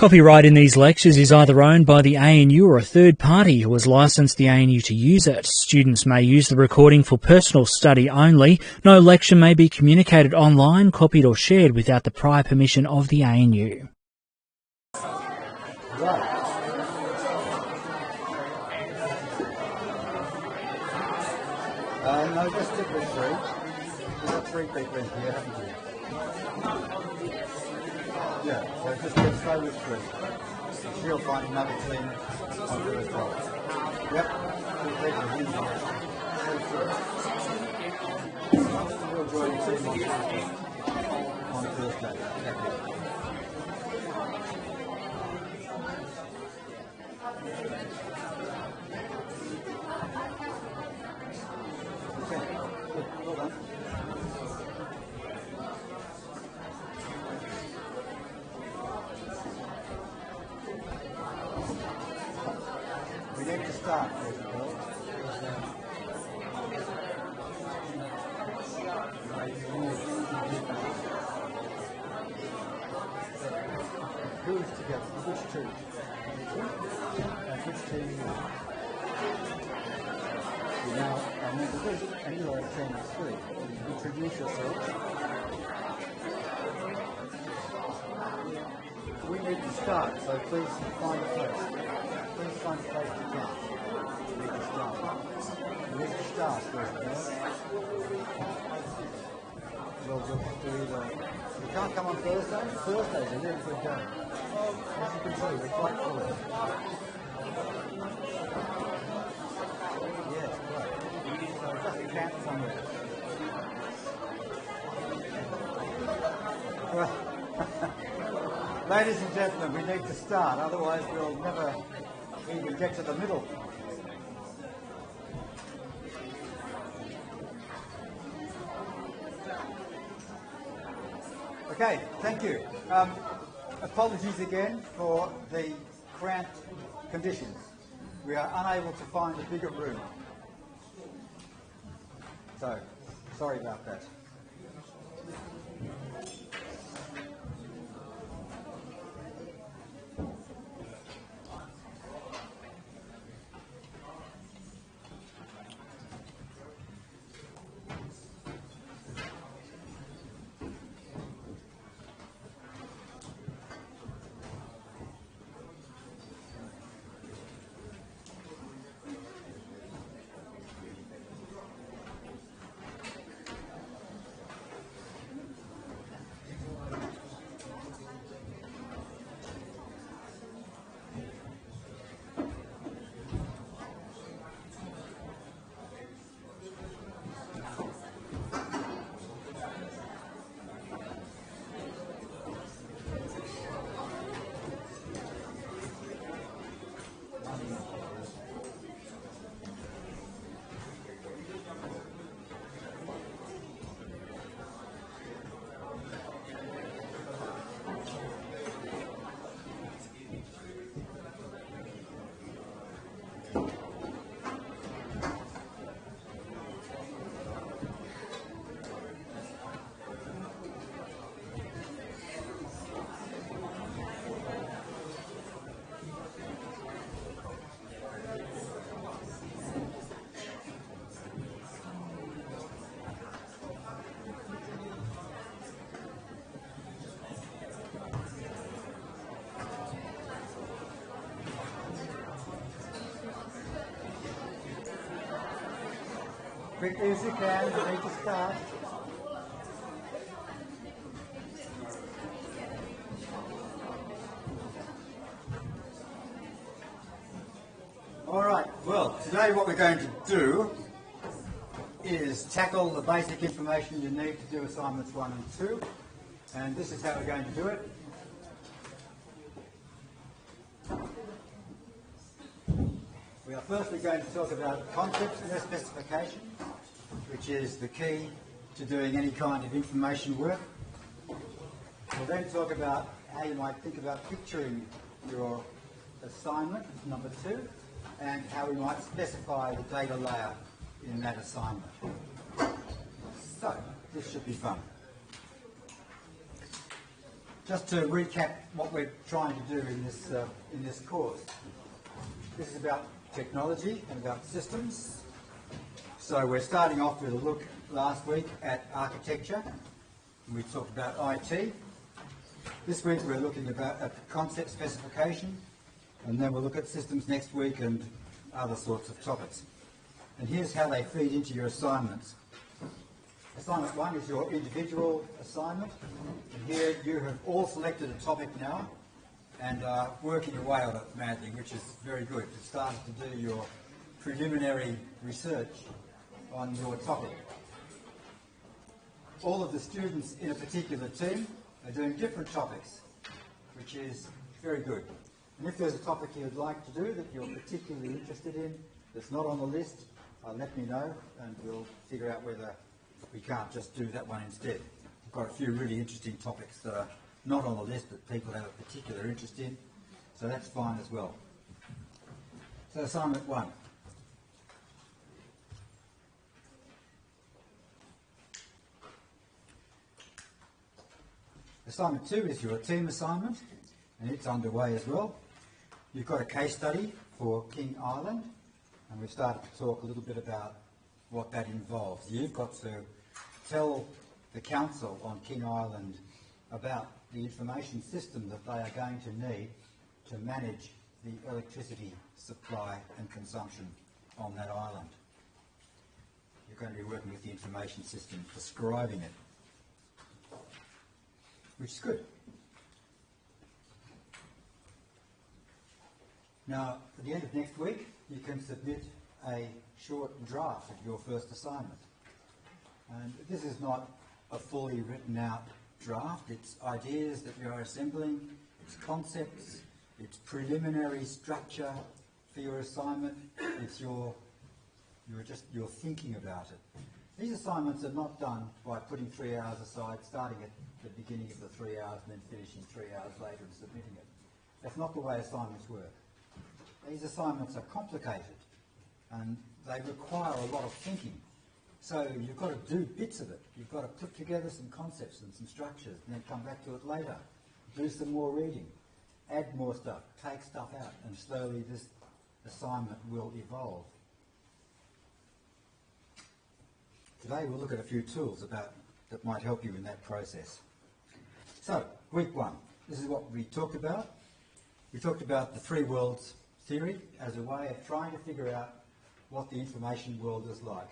Copyright in these lectures is either owned by the ANU or a third party who has licensed the ANU to use it. Students may use the recording for personal study only. No lecture may be communicated online, copied or shared without the prior permission of the ANU. No, just stick with three. You've got three people in here, haven't you? Yeah, so just stay with three. You'll find another team on the as well. Yep, three people in here. We'll join the team on Thursday. Well done. We need to start, boys and girls. Who's together? Which two? Which team are you? Now, because you are a team of three, introduce yourself. We need to start, so please find a place. Please find a place to count. We need to start. We need to start, first of all. We'll do either. You can't come on Thursday? Thursday's a really good day. As you can see, we're quite full. Yes, right. So just camp somewhere. Well, ladies and gentlemen, we need to start, otherwise we'll never even get to the middle. Okay, thank you. Apologies again for the cramped conditions. We are unable to find a bigger room. So, sorry about that. Quickly as you can, you need to start. All right, well, today what we're going to do is tackle the basic information you need to do assignments 1 and 2, and this is how we're going to do it. We are firstly going to talk about concepts and their specification, which is the key to doing any kind of information work. We'll then talk about how you might think about picturing your assignment, number 2, and how we might specify the data layer in that assignment. So, this should be fun. just to recap what we're trying to do in this course. This is about technology and about systems. So we're starting off with a look last week at architecture. We talked about IT. This week we're looking at the concept specification, and then we'll look at systems next week and other sorts of topics. And here's how they feed into your assignments. Assignment 1 is your individual assignment, and here you have all selected a topic now and are working away on it madly, which is very good. You've started to do your preliminary research on your topic. All of the students in a particular team are doing different topics, which is very good. And if there's a topic you'd like to do that you're particularly interested in that's not on the list, let me know and we'll figure out whether we can't just do that one instead. We've got a few really interesting topics that are not on the list that people have a particular interest in, so that's fine as well. So assignment 1. Assignment 2 is your team assignment, and it's underway as well. You've got a case study for King Island, and we've started to talk a little bit about what that involves. You've got to tell the council on King Island about the information system that they are going to need to manage the electricity supply and consumption on that island. You're going to be working with the information system, prescribing it, which is good. Now, at the end of next week, you can submit a short draft of your first assignment. And this is not a fully written out draft. It's ideas that you're assembling, it's concepts, it's preliminary structure for your assignment, it's your thinking about it. These assignments are not done by putting 3 hours aside, starting at the beginning of the 3 hours and then finishing 3 hours later and submitting it. That's not the way assignments work. These assignments are complicated and they require a lot of thinking. So you've got to do bits of it. You've got to put together some concepts and some structures and then come back to it later. Do some more reading, add more stuff, take stuff out, and slowly this assignment will evolve. Today we'll look at a few tools that might help you in that process. So, week 1. This is what we talked about. We talked about the three worlds theory as a way of trying to figure out what the information world is like.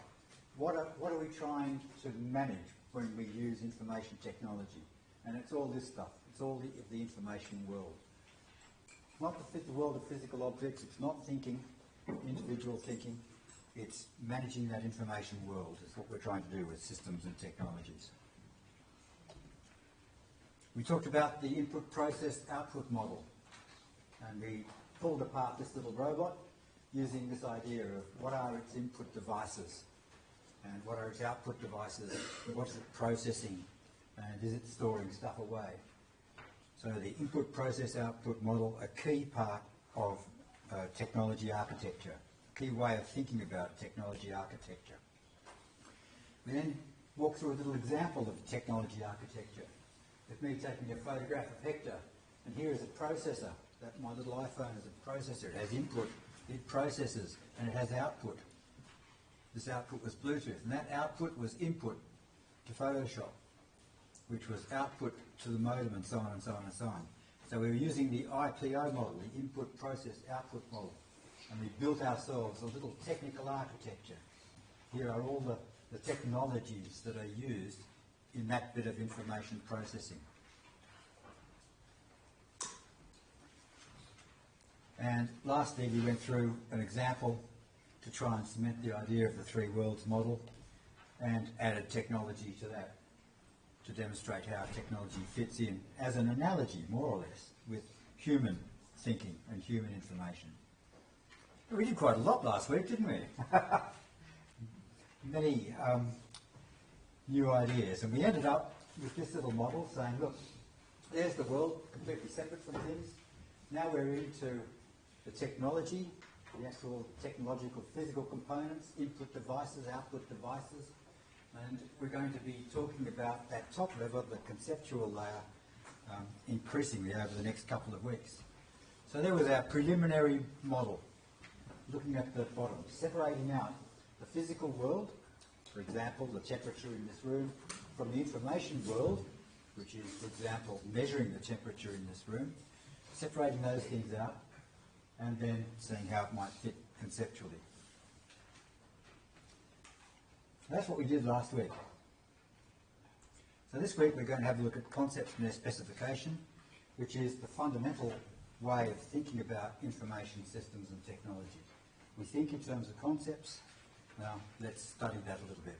What are we trying to manage when we use information technology? And it's all this stuff. It's all the information world. Not the world of physical objects. It's not thinking, individual thinking. It's managing that information world. It's what we're trying to do with systems and technologies. We talked about the input process output model. And we pulled apart this little robot using this idea of what are its input devices and what are its output devices, what is it processing, and is it storing stuff away. So the input process output model, a key part of technology architecture, a key way of thinking about technology architecture. We then walk through a little example of technology architecture, with me taking a photograph of Hector, and here is a processor. That my little iPhone is a processor. It has input, it processes, and it has output. This output was Bluetooth, and that output was input to Photoshop, which was output to the modem, and so on and so on and so on. So we were using the IPO model, the input process output model, and we built ourselves a little technical architecture. Here are all the technologies that are used in that bit of information processing. And lastly, we went through an example to try and cement the idea of the three worlds model and added technology to that to demonstrate how technology fits in as an analogy, more or less, with human thinking and human information. We did quite a lot last week, didn't we? Many new ideas. And we ended up with this little model saying, look, there's the world, completely separate from things. Now we're into the technology, the actual technological physical components, input devices, output devices, and we're going to be talking about that top level, the conceptual layer, increasingly over the next couple of weeks. So there was our preliminary model, looking at the bottom, separating out the physical world, for example, the temperature in this room, from the information world, which is, for example, measuring the temperature in this room, separating those things out, and then seeing how it might fit conceptually. That's what we did last week. So this week we're going to have a look at concepts and their specification, which is the fundamental way of thinking about information systems and technology. We think in terms of concepts. Now let's study that a little bit.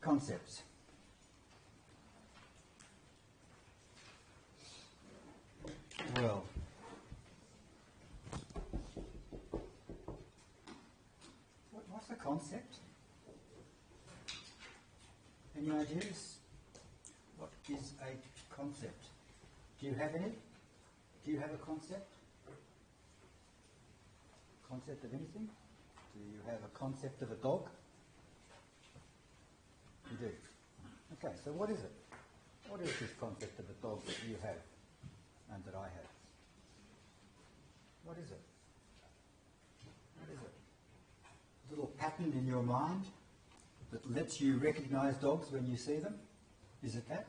Concepts. Well, what's a concept? Any ideas? What is a concept? Do you have any? Do you have a concept? Concept of anything? Do you have a concept of a dog? You do. Okay, so what is it? What is this concept of a dog that you have and that I have? What is it? What is it? A little pattern in your mind that lets you recognise dogs when you see them? Is it that?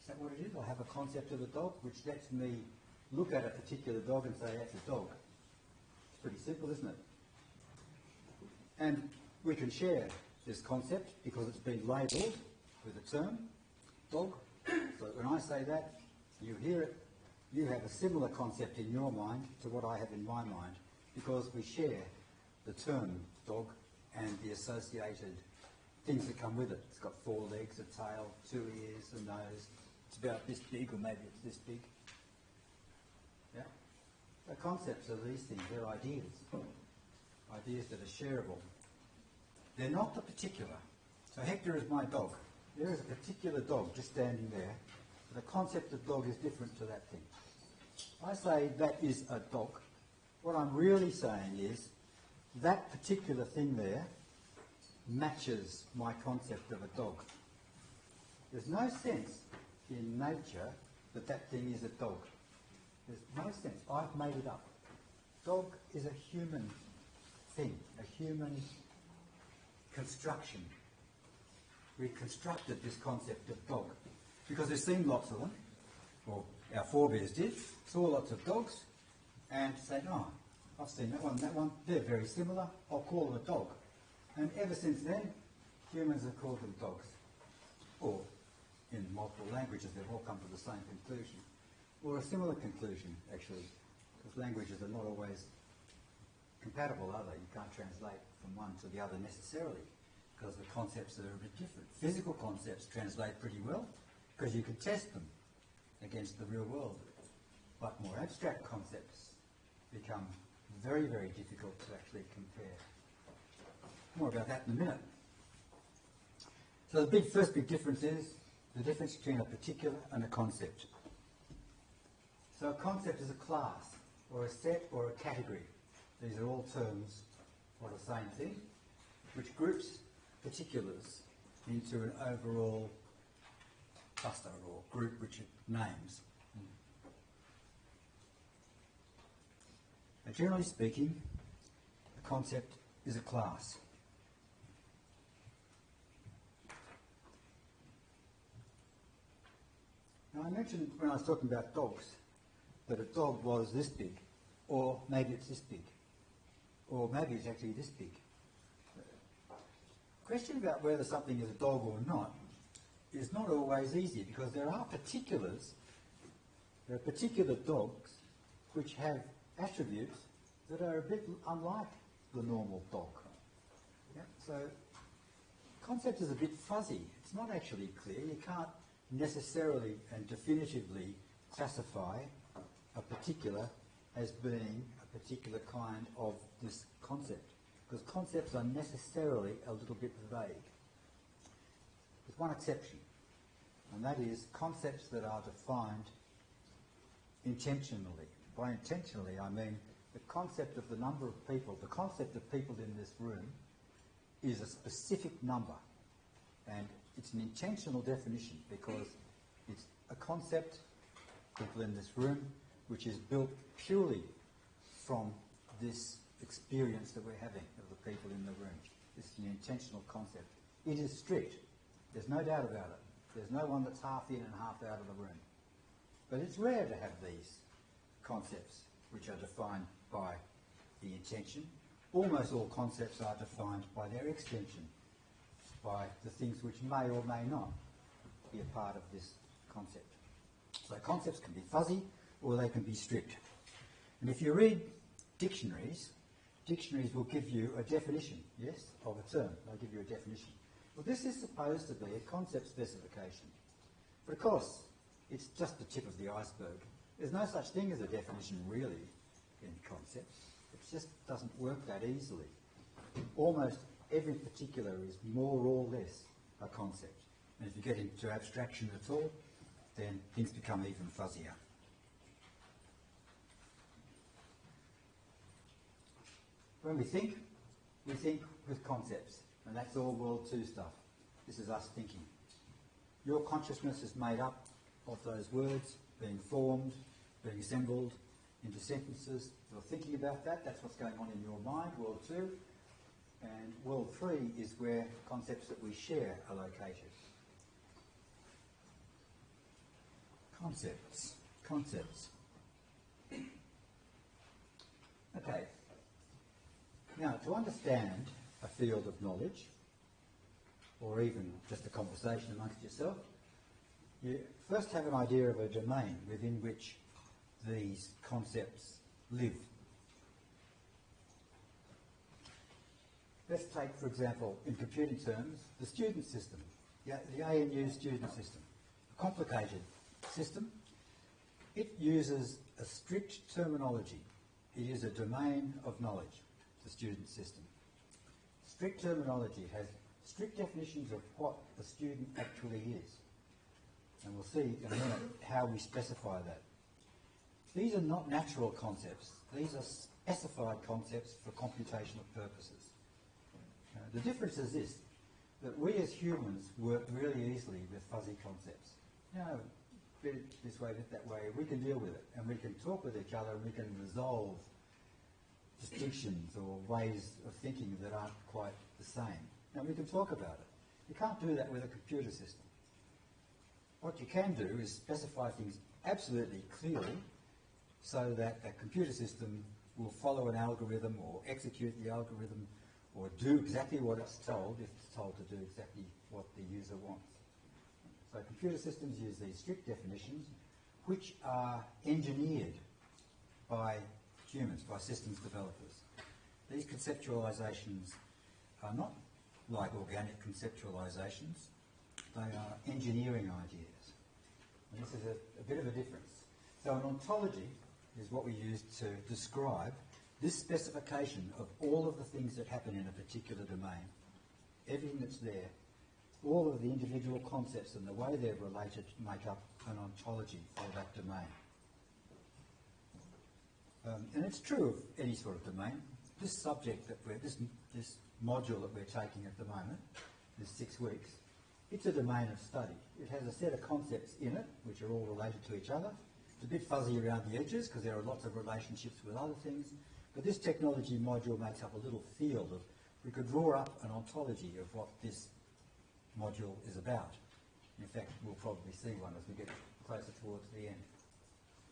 Is that what it is? I have a concept of a dog which lets me look at a particular dog and say, that's a dog. It's pretty simple, isn't it? And we can share this concept because it's been labelled with a term, dog. So when I say that, you hear it, you have a similar concept in your mind to what I have in my mind because we share the term dog and the associated things that come with it. It's got 4 legs, a tail, 2 ears, a nose. It's about this big, or maybe it's this big. Yeah? The concepts are these things. They're ideas. Ideas that are shareable. They're not the particular. So Hector is my dog. There is a particular dog just standing there. The concept of dog is different to that thing. I say that is a dog. What I'm really saying is that particular thing there matches my concept of a dog. There's no sense in nature that that thing is a dog. There's no sense. I've made it up. Dog is a human thing, a human construction. We constructed this concept of dog because there's seen lots of them, or our forebears did, saw lots of dogs and said, oh, I've seen that one, they're very similar, I'll call them a dog. And ever since then, humans have called them dogs. Or, in multiple languages, they've all come to the same conclusion. Or a similar conclusion, actually, because languages are not always compatible, are they? You can't translate from one to the other necessarily, because the concepts are a bit different. Physical concepts translate pretty well, because you can test them against the real world. But more abstract concepts become very, very difficult to actually compare. More about that in a minute. So the first big difference is the difference between a particular and a concept. So a concept is a class, or a set, or a category. These are all terms for the same thing, which groups particulars into an overall cluster or group which it names. Now, generally speaking, a concept is a class. Now, I mentioned when I was talking about dogs that a dog was this big, or maybe it's this big, or maybe it's actually this big. The question about whether something is a dog or not is not always easy because there are particular dogs which have attributes that are a bit unlike the normal dog. Yeah? So the concept is a bit fuzzy. It's not actually clear. You can't necessarily and definitively classify a particular as being a particular kind of this concept, because concepts are necessarily a little bit vague. There's one exception, and that is concepts that are defined intentionally. By intentionally, I mean the concept of the number of people, the concept of people in this room is a specific number, and It's an intentional definition because it's a concept, people in this room, which is built purely from this experience that we're having of the people in the room. It's an intentional concept. It is strict. There's no doubt about it. There's no one that's half in and half out of the room. But it's rare to have these concepts which are defined by the intention. Almost all concepts are defined by their extension, by the things which may or may not be a part of this concept. So concepts can be fuzzy or they can be strict. And if you read dictionaries, dictionaries will give you a definition, yes, of a term. They'll give you a definition. Well, this is supposed to be a concept specification. But of course, it's just the tip of the iceberg. There's no such thing as a definition really in concepts. It just doesn't work that easily. Almost every particular is more or less a concept. And if you get into abstraction at all, then things become even fuzzier. When we think with concepts, and that's all World 2 stuff. This is us thinking. Your consciousness is made up of those words being formed, being assembled into sentences. You're thinking about that. That's what's going on in your mind, World 2. And World 3 is where concepts that we share are located. Concepts. Okay. Now, to understand a field of knowledge, or even just a conversation amongst yourself, you first have an idea of a domain within which these concepts live. Let's take, for example, in computing terms, the student system, the ANU student system. A complicated system. It uses a strict terminology. It is a domain of knowledge, the student system. Strict terminology has strict definitions of what a student actually is. And we'll see in a minute how we specify that. These are not natural concepts. These are specified concepts for computational purposes. The difference is this, that we as humans work really easily with fuzzy concepts. You know, bit this way, bit that way, we can deal with it, and we can talk with each other, and we can resolve distinctions or ways of thinking that aren't quite the same. And we can talk about it. You can't do that with a computer system. What you can do is specify things absolutely clearly so that a computer system will follow an algorithm or execute the algorithm or do exactly what it's told if it's told to do exactly what the user wants. So computer systems use these strict definitions which are engineered by humans, by systems developers. These conceptualizations are not like organic conceptualizations, they are engineering ideas. And this is a bit of a difference. So an ontology is what we use to describe this specification of all of the things that happen in a particular domain. Everything that's there, all of the individual concepts and the way they're related make up an ontology for that domain. And it's true of any sort of domain. This subject that this module that we're taking at the moment, this 6 weeks, it's a domain of study. It has a set of concepts in it which are all related to each other. It's a bit fuzzy around the edges because there are lots of relationships with other things. But this technology module makes up a little field of, we could draw up an ontology of what this module is about. In fact, we'll probably see one as we get closer towards the end.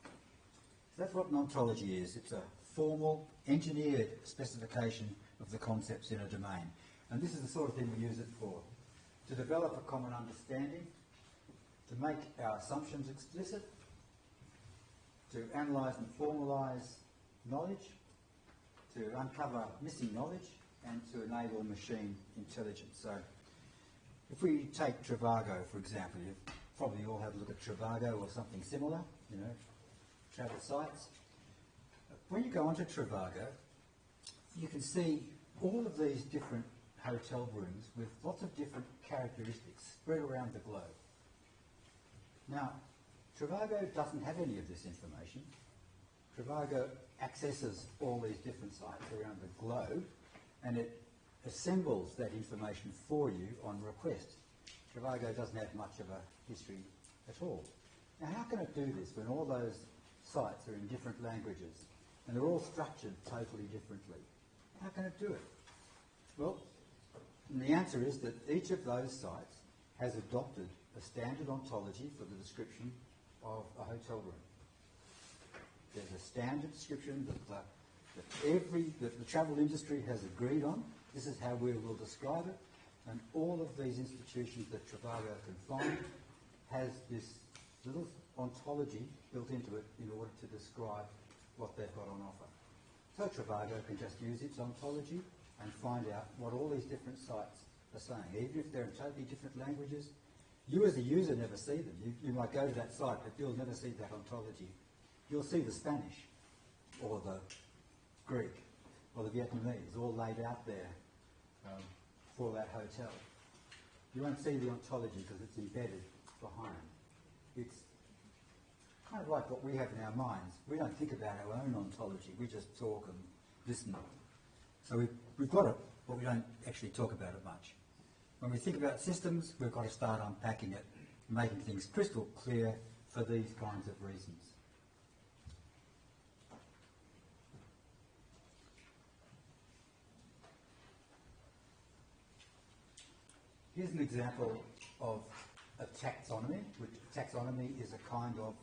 So that's what an ontology is. It's a formal, engineered specification of the concepts in a domain. And this is the sort of thing we use it for. To develop a common understanding, to make our assumptions explicit, to analyse and formalise knowledge, to uncover missing knowledge, and to enable machine intelligence. So if we take Trivago, for example, you've probably all had a look at Trivago or something similar, you know, travel sites. When you go onto Trivago, you can see all of these different hotel rooms with lots of different characteristics spread around the globe. Now, Trivago doesn't have any of this information. Trivago accesses all these different sites around the globe and it assembles that information for you on request. Trivago doesn't have much of a history at all. Now, how can it do this when all those sites are in different languages and they're all structured totally differently? How can it do it? Well, the answer is that each of those sites has adopted a standard ontology for the description of a hotel room. There's a standard description that the travel industry has agreed on. This is how we will describe it. And all of these institutions that Trivago can find has this little ontology built into it in order to describe what they've got on offer. So Trivago can just use its ontology and find out what all these different sites are saying. Even if they're in totally different languages, you as a user never see them. You might go to that site, but you'll never see that ontology. You'll see the Spanish or the Greek or the Vietnamese all laid out there for that hotel. You won't see the ontology because it's embedded behind. It's kind of like what we have in our minds. We don't think about our own ontology. We just talk and listen. So we've got it, but we don't actually talk about it much. When we think about systems, we've got to start unpacking it, making things crystal clear for these kinds of reasons. Here's an example of a taxonomy, which taxonomy is a kind of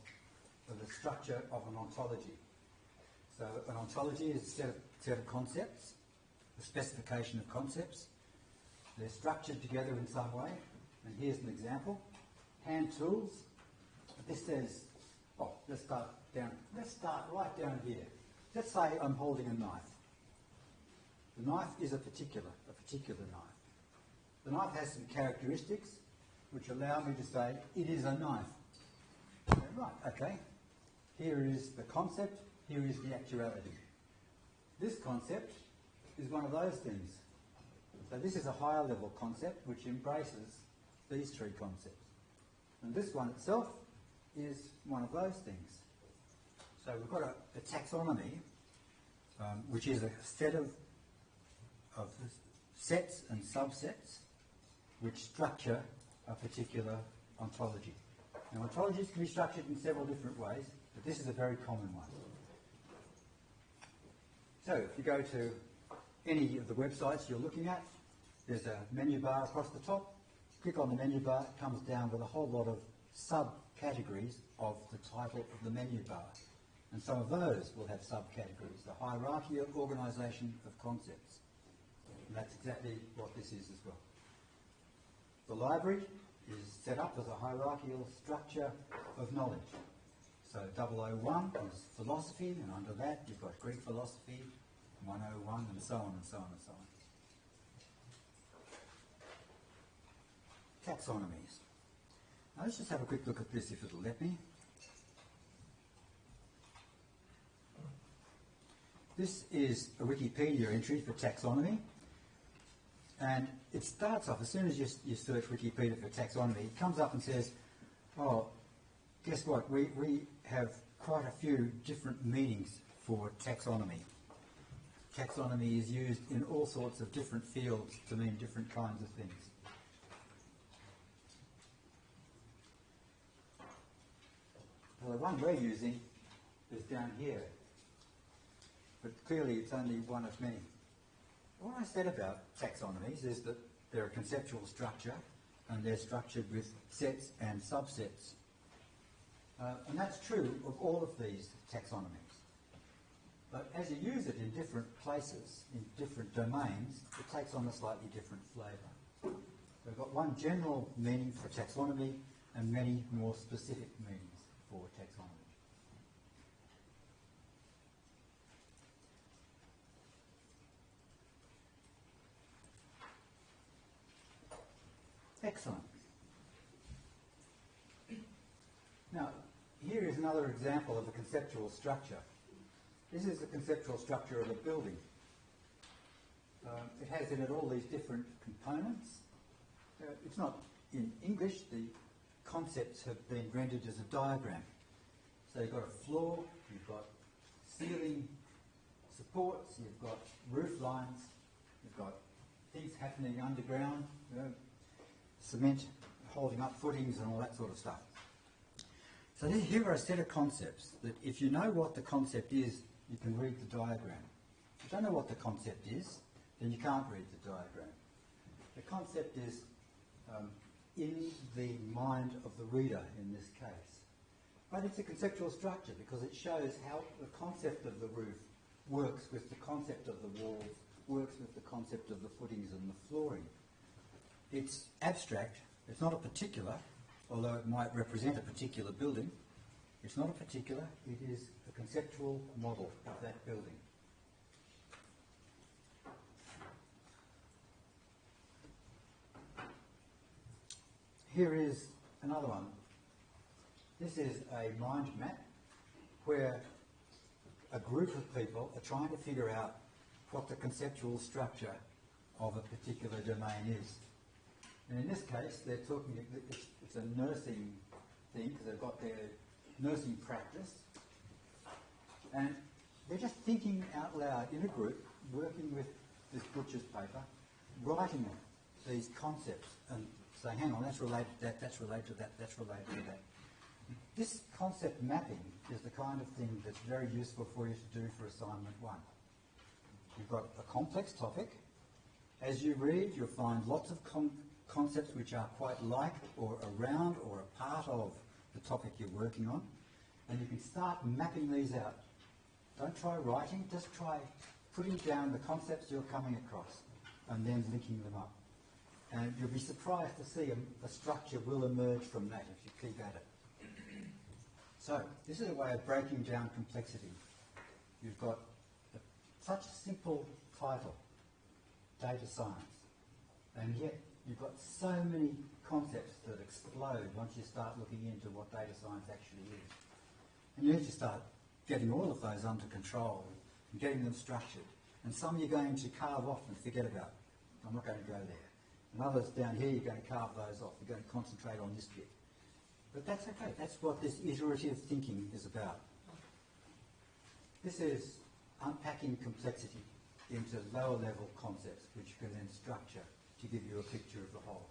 the structure of an ontology. So an ontology is a set of concepts, a specification of concepts. They're structured together in some way. And here's an example. Hand tools. This says, let's start right down here. Let's say I'm holding a knife. The knife is a particular knife. The knife has some characteristics which allow me to say it is a knife. Right, okay. Here is the concept, here is the actuality. This concept is one of those things. So this is a higher level concept which embraces these three concepts. And this one itself is one of those things. So we've got a taxonomy, which is a set of sets and subsets which structure a particular ontology. Now, ontologies can be structured in several different ways, but this is a very common one. So if you go to any of the websites you're looking at, there's a menu bar across the top. Click on the menu bar, it comes down with a whole lot of subcategories of the title of the menu bar. And some of those will have subcategories, the hierarchy of organisation of concepts. And that's exactly what this is as well. The library is set up as a hierarchical structure of knowledge. So 001 is philosophy, and under that you've got Greek philosophy, 101, and so on and so on and so on. Taxonomies. Now let's just have a quick look at this if it'll let me. This is a Wikipedia entry for taxonomy. And it starts off, as soon as you search Wikipedia for taxonomy, it comes up and says, oh, guess what, we have quite a few different meanings for taxonomy. Taxonomy is used in all sorts of different fields to mean different kinds of things. Well, the one we're using is down here, but clearly it's only one of many. What I said about taxonomies is that they're a conceptual structure and they're structured with sets and subsets. And that's true of all of these taxonomies. But as you use it in different places, in different domains, it takes on a slightly different flavour. We've got one general meaning for taxonomy and many more specific meanings for taxonomy. Excellent. Now, here is another example of a conceptual structure. This is the conceptual structure of a building. It has in it all these different components. It's not in English. The concepts have been rendered as a diagram. So you've got a floor, you've got ceiling supports, you've got roof lines, you've got things happening underground, cement holding up footings and all that sort of stuff. So here are a set of concepts that if you know what the concept is, you can read the diagram. If you don't know what the concept is, then you can't read the diagram. The concept is in the mind of the reader in this case. But it's a conceptual structure because it shows how the concept of the roof works with the concept of the walls, works with the concept of the footings and the flooring. It's abstract, it's not a particular, although it might represent a particular building. It's not a particular, it is a conceptual model of that building. Here is another one. This is a mind map where a group of people are trying to figure out what the conceptual structure of a particular domain is. And in this case, they're talking, it's a nursing thing because they've got their nursing practice. And they're just thinking out loud in a group, working with this butcher's paper, writing these concepts and saying, hang on, that's related to that, that's related to that, that's related to that. This concept mapping is the kind of thing that's very useful for you to do for assignment 1. You've got a complex topic. As you read, you'll find lots of concepts which are quite like or around or a part of the topic you're working on. And you can start mapping these out. Don't try writing, just try putting down the concepts you're coming across and then linking them up. And you'll be surprised to see a structure will emerge from that if you keep at it. So, this is a way of breaking down complexity. You've got such a simple title, data science, and yet you've got so many concepts that explode once you start looking into what data science actually is. And you need to start getting all of those under control and getting them structured. And some you're going to carve off and forget about. I'm not going to go there. And others down here, you're going to carve those off. You're going to concentrate on this bit. But that's okay. That's what this iterative thinking is about. This is unpacking complexity into lower level concepts which you can then structure to give you a picture of the whole.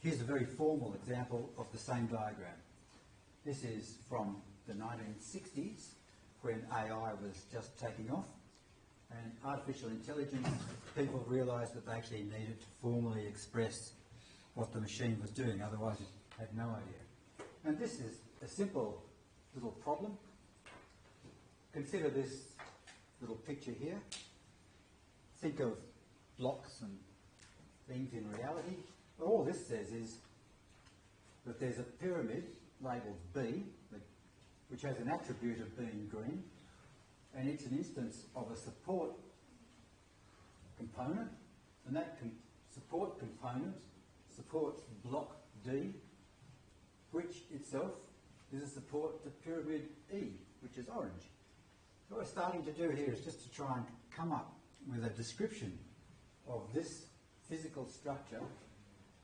Here's a very formal example of the same diagram. This is from the 1960s when AI was just taking off. And artificial intelligence, people realised that they actually needed to formally express what the machine was doing, otherwise it had no idea. And this is a simple little problem. Consider this little picture here. Think of blocks and things in reality. But all this says is that there's a pyramid labelled B, which has an attribute of being green, and it's an instance of a support component, and that support component supports block D, which itself is a support to pyramid E, which is orange. So what we're starting to do here is just to try and come up with a description of this physical structure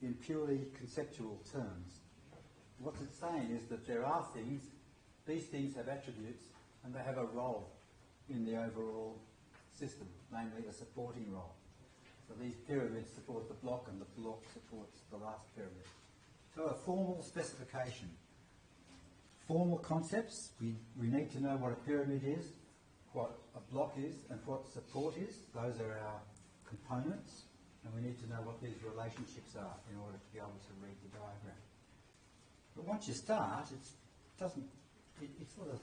in purely conceptual terms. What it's saying is that there are things, these things have attributes, and they have a role in the overall system, namely a supporting role. So these pyramids support the block and the block supports the last pyramid. So a formal specification. Formal concepts, we need to know what a pyramid is, what a block is and what support is. Those are our components, and we need to know what these relationships are in order to be able to read the diagram. But once you start, it sort of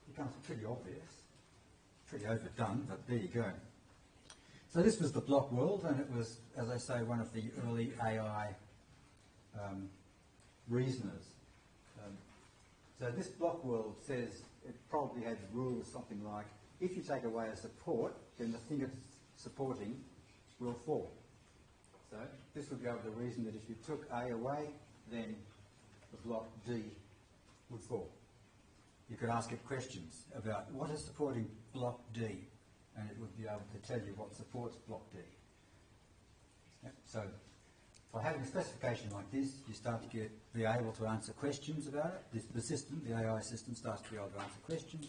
becomes pretty obvious. Pretty overdone, but there you go. So this was the block world, and it was, as I say, one of the early AI reasoners. So this block world says it probably had rules something like, if you take away a support, then the thing it's supporting will fall. So this would be able to reason that if you took A away, then the block D would fall. You could ask it questions about what is supporting block D, and it would be able to tell you what supports block D. Yep. So by having a specification like this, you start to be able to answer questions about it. The system, the AI system, starts to be able to answer questions,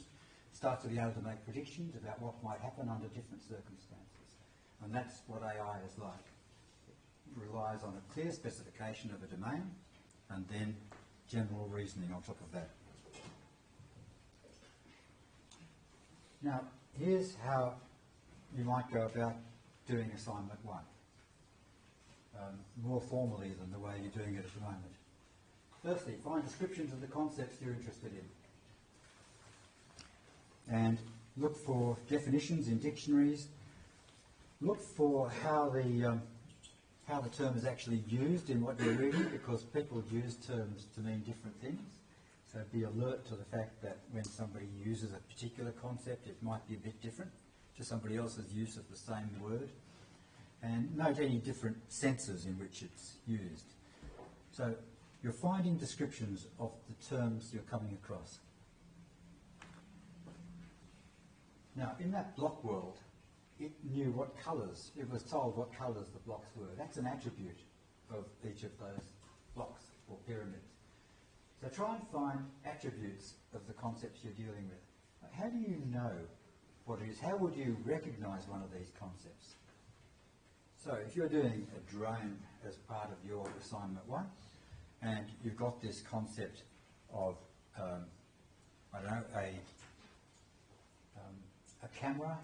start to be able to make predictions about what might happen under different circumstances. And that's what AI is like. It relies on a clear specification of a domain and then general reasoning on top of that. Now, here's how you might go about doing assignment 1, more formally than the way you're doing it at the moment. Firstly, find descriptions of the concepts you're interested in. And look for definitions in dictionaries. Look for how the term is actually used in what you're reading, because people use terms to mean different things. So be alert to the fact that when somebody uses a particular concept, it might be a bit different to somebody else's use of the same word. And note any different senses in which it's used. So you're finding descriptions of the terms you're coming across. Now, in that block world, it knew what colours, it was told what colours the blocks were. That's an attribute of each of those blocks or pyramids. So try and find attributes of the concepts you're dealing with. How do you know what it is? How would you recognise one of these concepts? So if you're doing a drone as part of your assignment 1, and you've got this concept of, a camera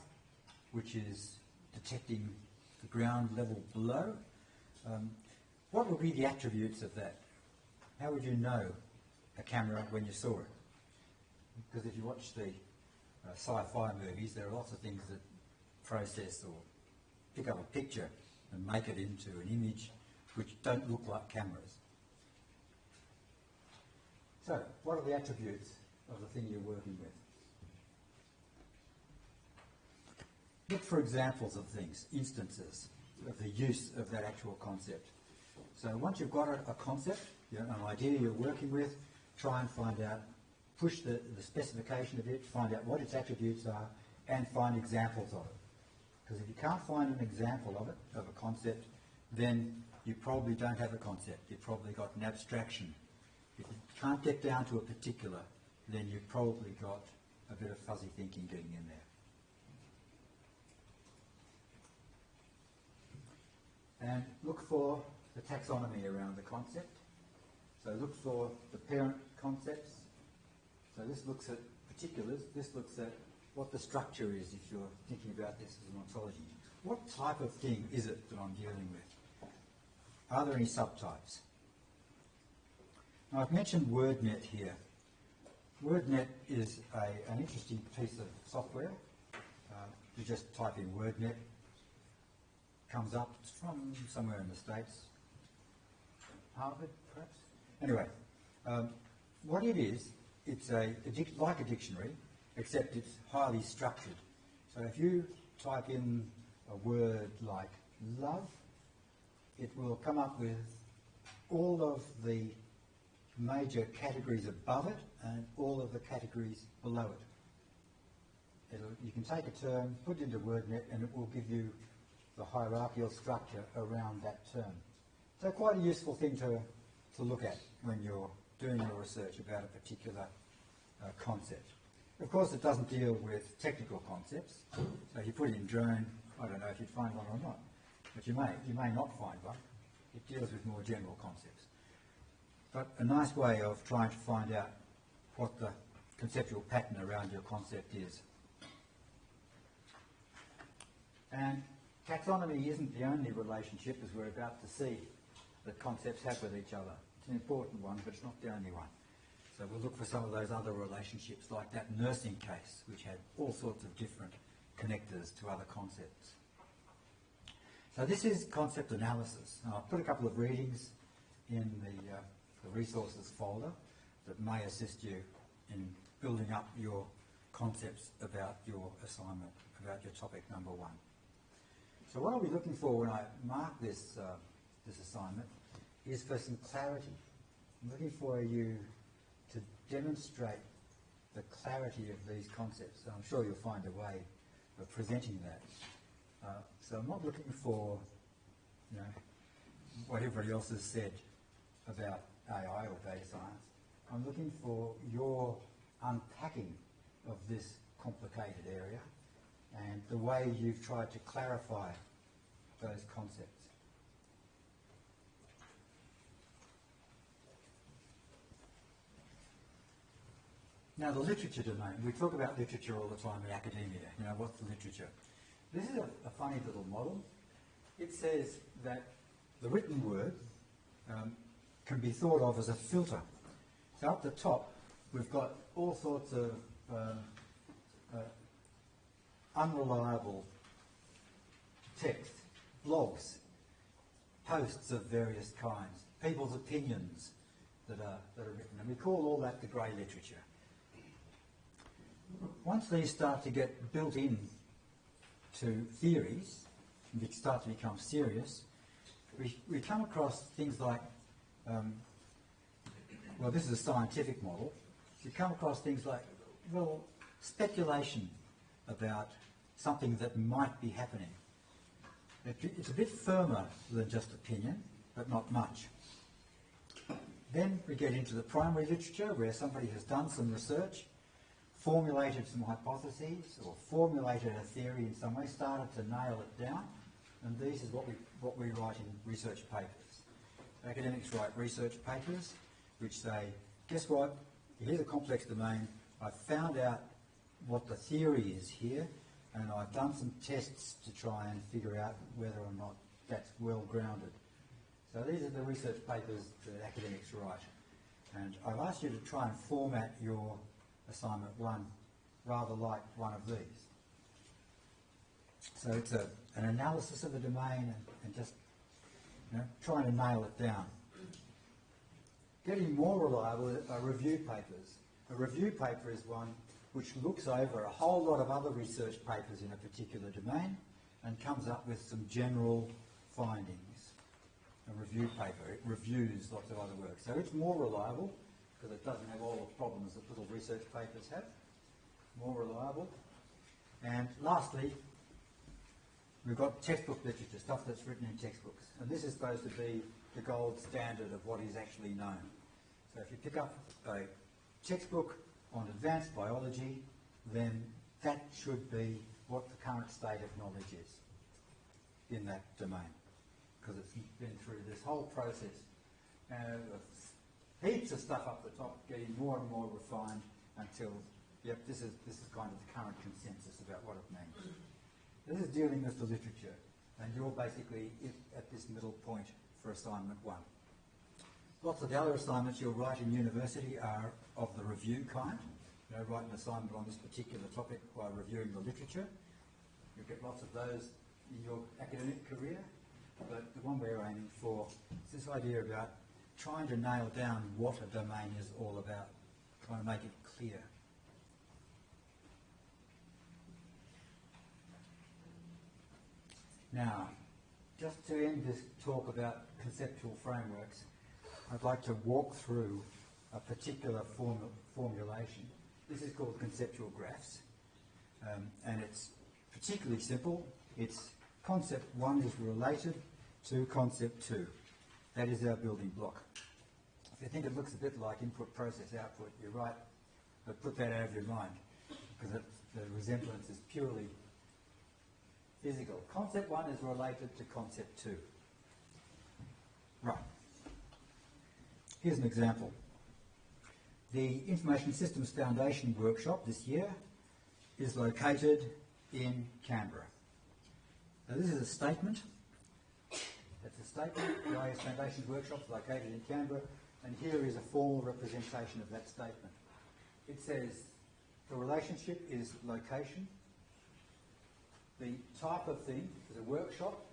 which is detecting the ground level below, what would be the attributes of that? How would you know a camera when you saw it? Because if you watch the sci-fi movies, there are lots of things that process or pick up a picture and make it into an image which don't look like cameras. So, what are the attributes of the thing you're working with? Look for examples of things, instances of the use of that actual concept. So once you've got a concept, an idea you're working with, try and find out, push the specification of it, find out what its attributes are, and find examples of it. Because if you can't find an example of it, of a concept, then you probably don't have a concept. You've probably got an abstraction. If you can't get down to a particular, then you've probably got a bit of fuzzy thinking getting in there. And look for the taxonomy around the concept. So look for the parent concepts. So this looks at particulars. This looks at what the structure is if you're thinking about this as an ontology. What type of thing is it that I'm dealing with? Are there any subtypes? Now I've mentioned WordNet here. WordNet is an interesting piece of software. You just type in WordNet. Comes up, it's from somewhere in the States, Harvard perhaps. Anyway, what it is, it's like a dictionary, except it's highly structured. So if you type in a word like love, it will come up with all of the major categories above it and all of the categories below it. You can take a term, put it into WordNet, and it will give you the hierarchical structure around that term. So quite a useful thing to look at when you're doing your research about a particular concept. Of course, it doesn't deal with technical concepts. So if you put it in drone, I don't know if you'd find one or not, but you may not find one. It deals with more general concepts. But a nice way of trying to find out what the conceptual pattern around your concept is. And taxonomy isn't the only relationship, as we're about to see, that concepts have with each other. It's an important one, but it's not the only one. So we'll look for some of those other relationships, like that nursing case, which had all sorts of different connectors to other concepts. So this is concept analysis. Now, I've put a couple of readings in the resources folder that may assist you in building up your concepts about your assignment, about your topic number 1. So what I'll be looking for when I mark this assignment is for some clarity. I'm looking for you to demonstrate the clarity of these concepts. So I'm sure you'll find a way of presenting that. So I'm not looking for, what everybody else has said about AI or data science. I'm looking for your unpacking of this complicated area, and the way you've tried to clarify those concepts. Now, the literature domain. We talk about literature all the time in academia. You know, what's the literature? This is a funny little model. It says that the written word can be thought of as a filter. So up the top, we've got all sorts of unreliable text, blogs, posts of various kinds, people's opinions that are written, and we call all that the grey literature. Once these start to get built in to theories, and they start to become serious, we come across things like, well, this is a scientific model. You come across things like, well, speculation about something that might be happening. It's a bit firmer than just opinion, but not much. Then we get into the primary literature, where somebody has done some research, formulated some hypotheses, or formulated a theory in some way, started to nail it down, and this is what we write in research papers. Academics write research papers which say, guess what, here's a complex domain, I've found out what the theory is here, and I've done some tests to try and figure out whether or not that's well grounded. So these are the research papers that academics write, and I've asked you to try and format your assignment one rather like one of these. So it's an analysis of the domain and just trying to nail it down. Getting more reliable are review papers. A review paper is one which looks over a whole lot of other research papers in a particular domain and comes up with some general findings. A review paper, it reviews lots of other work. So it's more reliable because it doesn't have all the problems that little research papers have. More reliable. And lastly, we've got textbook literature, stuff that's written in textbooks. And this is supposed to be the gold standard of what is actually known. So if you pick up a textbook on advanced biology, then that should be what the current state of knowledge is in that domain, because it's been through this whole process of heaps of stuff up the top, getting more and more refined until, yep, this is kind of the current consensus about what it means. This is dealing with the literature, and you're basically at this middle point for assignment one. Lots of the other assignments you'll write in university are of the review kind. Write an assignment on this particular topic while reviewing the literature. You'll get lots of those in your academic career, but the one we're aiming for is this idea about trying to nail down what a domain is all about, trying to make it clear. Now, just to end this talk about conceptual frameworks, I'd like to walk through a particular formulation. This is called conceptual graphs, and it's particularly simple. It's concept one is related to concept two. That is our building block. If you think it looks a bit like input, process, output, you're right, but put that out of your mind, because the resemblance is purely physical. Concept one is related to concept two. Right. Here's an example. The Information Systems Foundation workshop this year is located in Canberra. Now this is a statement. That's a statement. The IS Foundation's workshop is located in Canberra, and here is a formal representation of that statement. It says the relationship is location. The type of thing is a workshop.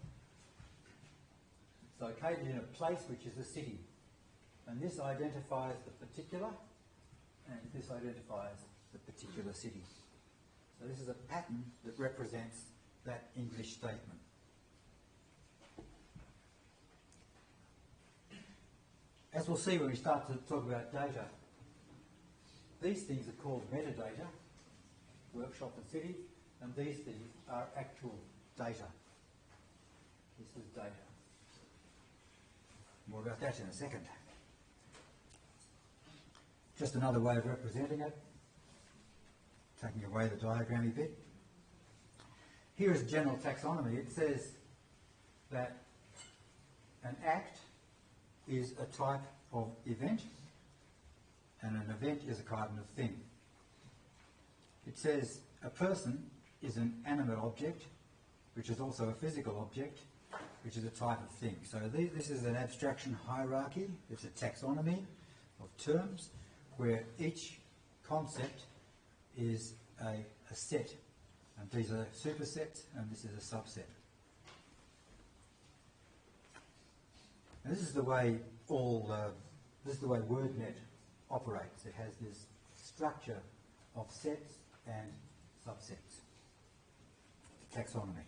It's located in a place which is a city. And this identifies the particular, and this identifies the particular city. So this is a pattern that represents that English statement. As we'll see when we start to talk about data, these things are called metadata, workshop and city, and these things are actual data. This is data. More about that in a second. Just another way of representing it. taking away the diagrammy bit. Here is a general taxonomy. It says that an act is a type of event, and an event is a kind of thing. It says a person is an animate object, which is also a physical object, which is a type of thing. So this is an abstraction hierarchy. It's a taxonomy of terms where each concept is a set. And these are supersets, and this is a subset. And this is the way WordNet operates. It has this structure of sets and subsets. Taxonomy.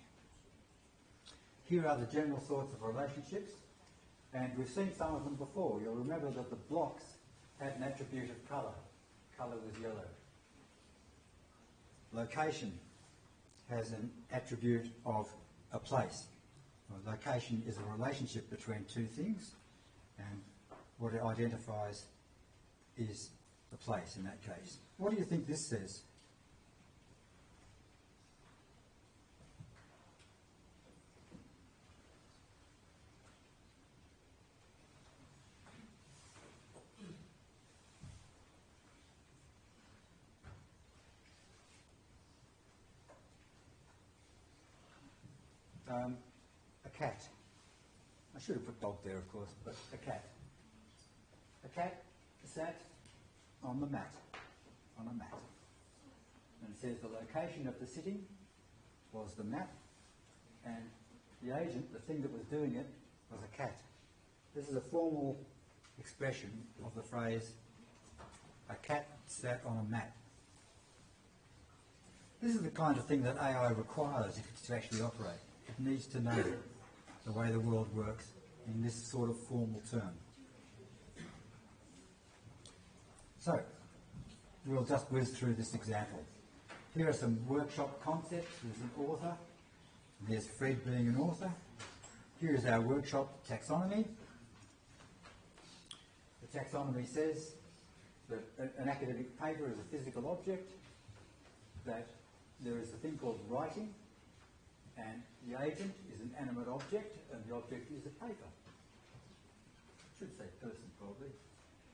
Here are the general sorts of relationships, and we've seen some of them before. You'll remember that the blocks had an attribute of colour. Colour was yellow. Location has an attribute of a place. Well, location is a relationship between two things, and what it identifies is the place in that case. What do you think this says? A cat. I should have put dog there, of course, but a cat. A cat sat on the mat, on a mat. And it says the location of the sitting was the mat, and the agent, the thing that was doing it, was a cat. This is a formal expression of the phrase, a cat sat on a mat. This is the kind of thing that AI requires if it's to actually operate. It needs to know the way the world works in this sort of formal term. So, we'll just whiz through this example. Here are some workshop concepts. There's an author. There's Fred being an author. Here is our workshop taxonomy. The taxonomy says that an academic paper is a physical object, that there is a thing called writing, and the agent is an animate object, and the object is a paper. Should say person, probably.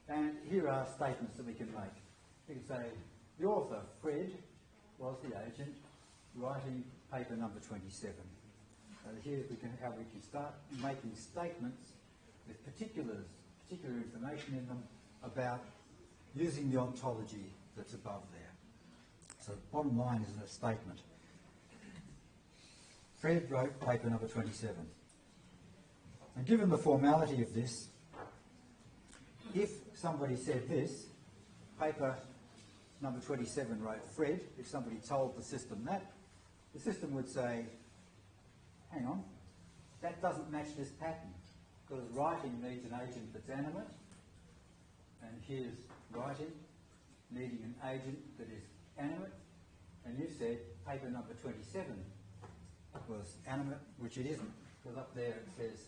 And here are statements that we can make. We can say, the author, Fred, was the agent writing paper number 27. Here how we can start making statements with particular information in them about using the ontology that's above there. So the bottom line is a statement. Fred wrote paper number 27. And given the formality of this, if somebody said this, paper number 27 wrote Fred, if somebody told the system that, the system would say, hang on, that doesn't match this pattern, because writing needs an agent that's animate, and here's writing needing an agent that is animate, and you said paper number 27 was animate, which it isn't, because up there it says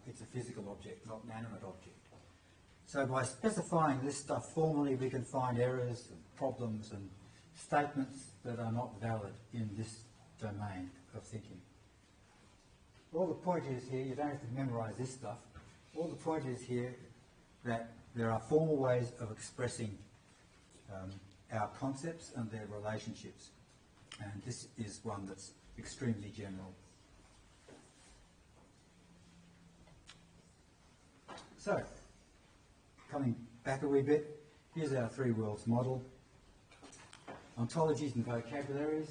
it's a physical object, not an animate object. So by specifying this stuff formally, we can find errors and problems and statements that are not valid in this domain of thinking. All the point is here, you don't have to memorise this stuff, all the point is here that there are formal ways of expressing our concepts and their relationships. And this is one that's extremely general. So, coming back a wee bit, here's our three worlds model. Ontologies and vocabularies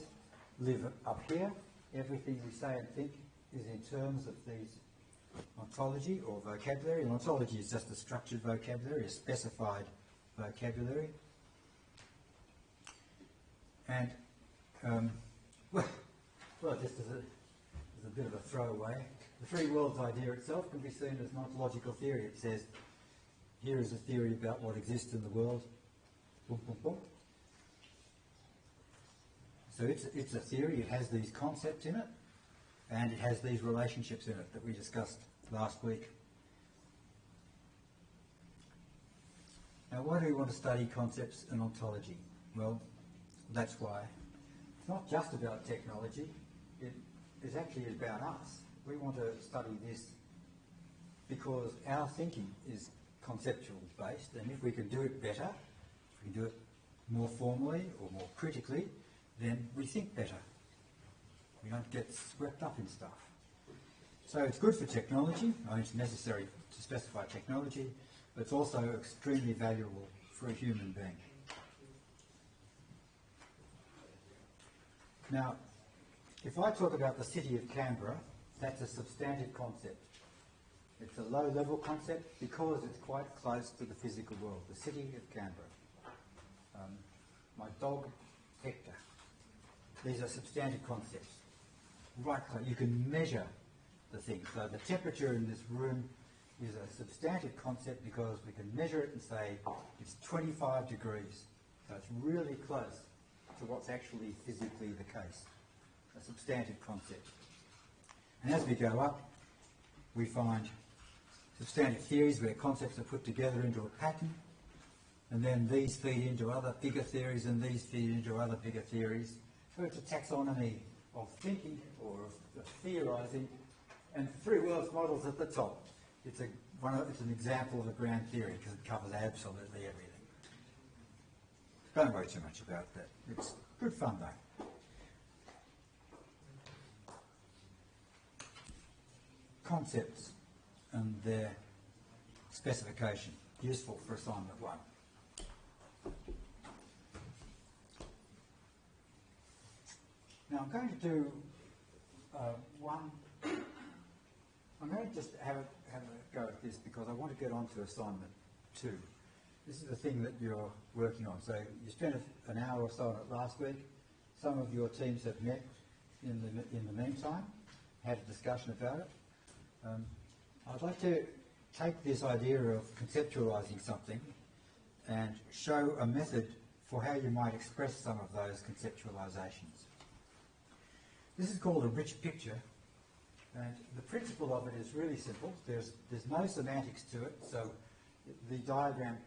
live up here. Everything we say and think is in terms of these ontology or vocabulary. An ontology is just a structured vocabulary, a specified vocabulary. And, well, just as a bit of a throwaway, the three worlds idea itself can be seen as an ontological theory. It says, here is a theory about what exists in the world. Boom, boom, boom. So it's a theory, it has these concepts in it, and it has these relationships in it that we discussed last week. Now, why do we want to study concepts and ontology? Well, That's why it's not just about technology, it is actually about us. We want to study this because our thinking is conceptual based, and if we can do it better, if we can do it more formally or more critically, then we think better. We don't get swept up in stuff. So it's good for technology. I mean, it's necessary to specify technology, but it's also extremely valuable for a human being. Now, if I talk about the city of Canberra, that's a substantive concept. It's a low-level concept because it's quite close to the physical world, the city of Canberra. My dog, Hector. These are substantive concepts. Right close. You can measure the thing. So the temperature in this room is a substantive concept because we can measure it and say it's 25 degrees. So it's really close to what's actually physically the case. A substantive concept. And as we go up, we find substantive theories where concepts are put together into a pattern, and then these feed into other bigger theories, and these feed into other bigger theories. So it's a taxonomy of thinking or of theorising, and three worlds models at the top. It's an example of a grand theory because it covers absolutely everything. Don't worry too much about that. It's good fun though. Concepts and their specification, useful for assignment 1. Now I'm going to do I'm going to just have a go at this because I want to get on to assignment 2. This is the thing that you're working on. So you spent an hour or so on it last week. Some of your teams have met in the meantime, had a discussion about it. I'd like to take this idea of conceptualising something and show a method for how you might express some of those conceptualisations. This is called a rich picture, and the principle of it is really simple. There's no semantics to it, so the diagram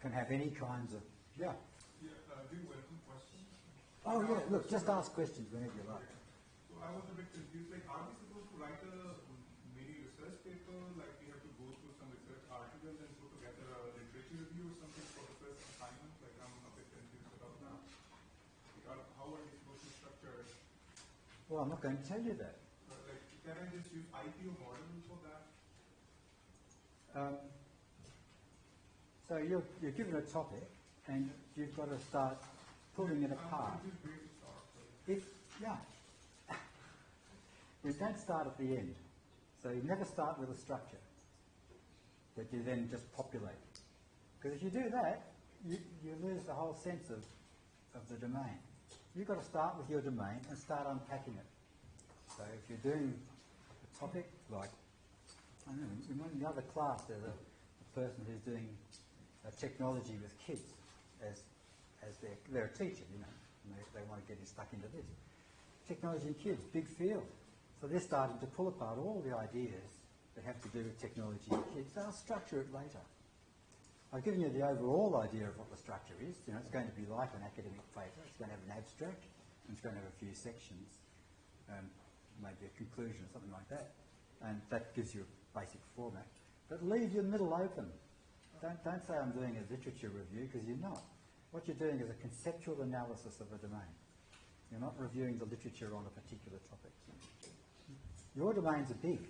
can have any kinds of... Yeah. Yeah, do you welcome questions? Oh yeah, look, just ask questions whenever you like. So I was a bit confused, like are we supposed to write a mini research paper, like we have to go through some research articles and put together a literature review or something for the first assignment? Like I'm a bit confused about that. Like, how are we supposed to structure it? Well, I'm not going to tell you that. Like, can I just use IPO model for that? So you're given a topic and you've got to start pulling it apart. You don't start at the end. So you never start with a structure that you then just populate. Because if you do that, you lose the whole sense of the domain. You've got to start with your domain and start unpacking it. So if you're doing a topic like, I don't know, in the other class there's a person who's doing technology with kids as they're a teacher, you know, and they want to get stuck into this. Technology and kids, big field. So they're starting to pull apart all the ideas that have to do with technology and kids. They'll structure it later. I've given you the overall idea of what the structure is. You know, it's going to be like an academic paper. It's going to have an abstract, and it's going to have a few sections, maybe a conclusion or something like that. And that gives you a basic format. But leave your middle open. Don't say I'm doing a literature review, because you're not. What you're doing is a conceptual analysis of a domain. You're not reviewing the literature on a particular topic. Your domains are big.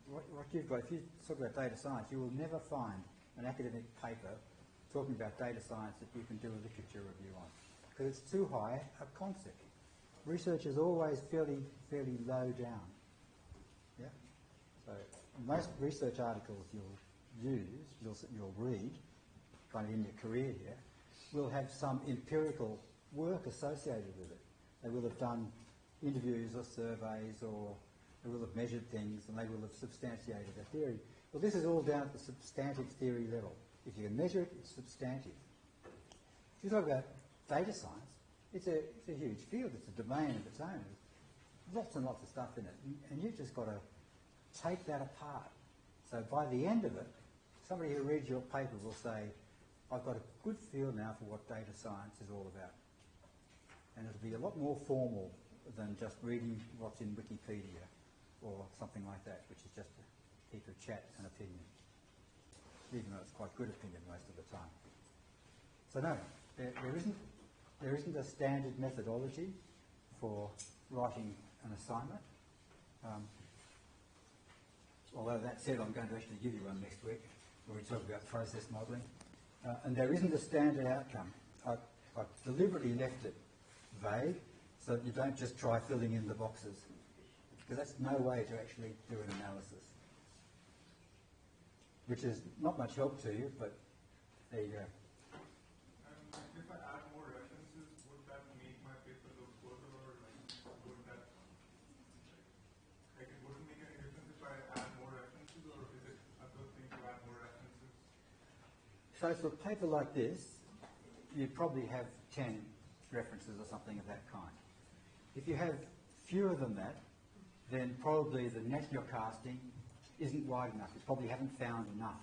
What you've got, if you talk about data science, you will never find an academic paper talking about data science that you can do a literature review on, because it's too high a concept. Research is always fairly low down. Yeah. So most research articles you'll use, you'll read, kind of in your career here, will have some empirical work associated with it. They will have done interviews or surveys, or they will have measured things, and they will have substantiated a theory. Well, this is all down at the substantive theory level. If you can measure it, it's substantive. If you talk about data science, it's a huge field. It's a domain of its own. There's lots and lots of stuff in it, and you've just got to take that apart. So by the end of it, somebody who reads your paper will say, I've got a good feel now for what data science is all about. and it'll be a lot more formal than just reading what's in Wikipedia or something like that, which is just a heap of chat and opinion, even though it's quite good opinion most of the time. So no, there isn't a standard methodology for writing an assignment. Although that said, I'm going to actually give you one next week where we talk about process modelling. And there isn't a standard outcome. I've deliberately left it vague so that you don't just try filling in the boxes, because that's no way to actually do an analysis, which is not much help to you, but there you go. And if I add more references, would that make my paper look good, or would that, it wouldn't make any difference if I add more references, or is it a good thing to add more references? So for a paper like this, you'd probably have 10 references or something of that kind. If you have fewer than that, then probably the net you're casting isn't wide enough. You probably haven't found enough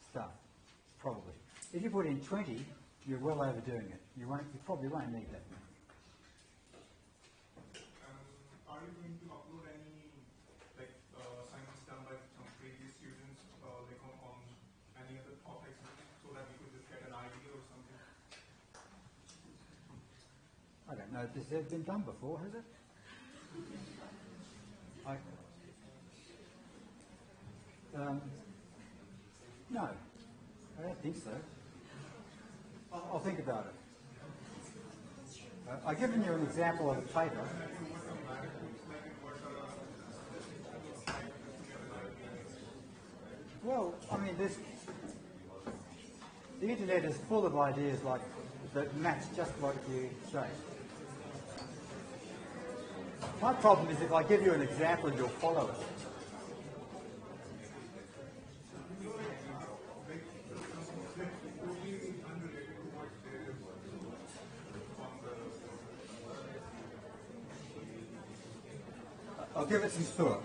stuff, probably. If you put in 20, you're well overdoing it. You probably won't need that many. Are you going to upload any assignments done by some previous students on any other topics so that we could just get an idea or something? I don't know if this has been done before, has it? No, I don't think so. I'll think about it. I've given you an example of a paper. Well, I mean, the internet is full of ideas like that match just what you say. My problem is if I give you an example, you'll follow it. I'll give it some thought.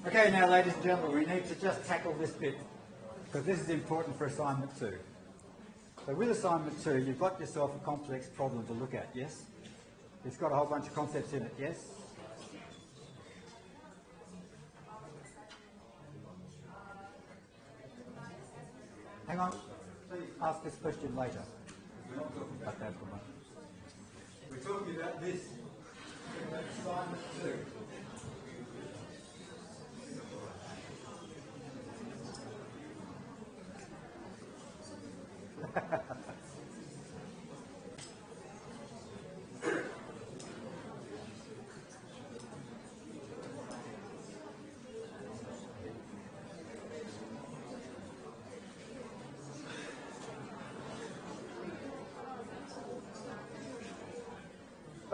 Okay, now, ladies and gentlemen, we need to just tackle this bit, because this is important for assignment 2. So with assignment 2, you've got yourself a complex problem to look at, yes? It's got a whole bunch of concepts in it, yes? Hang on, please ask this question later. We're not talking about that for a moment. We're talking about this. Assignment 2.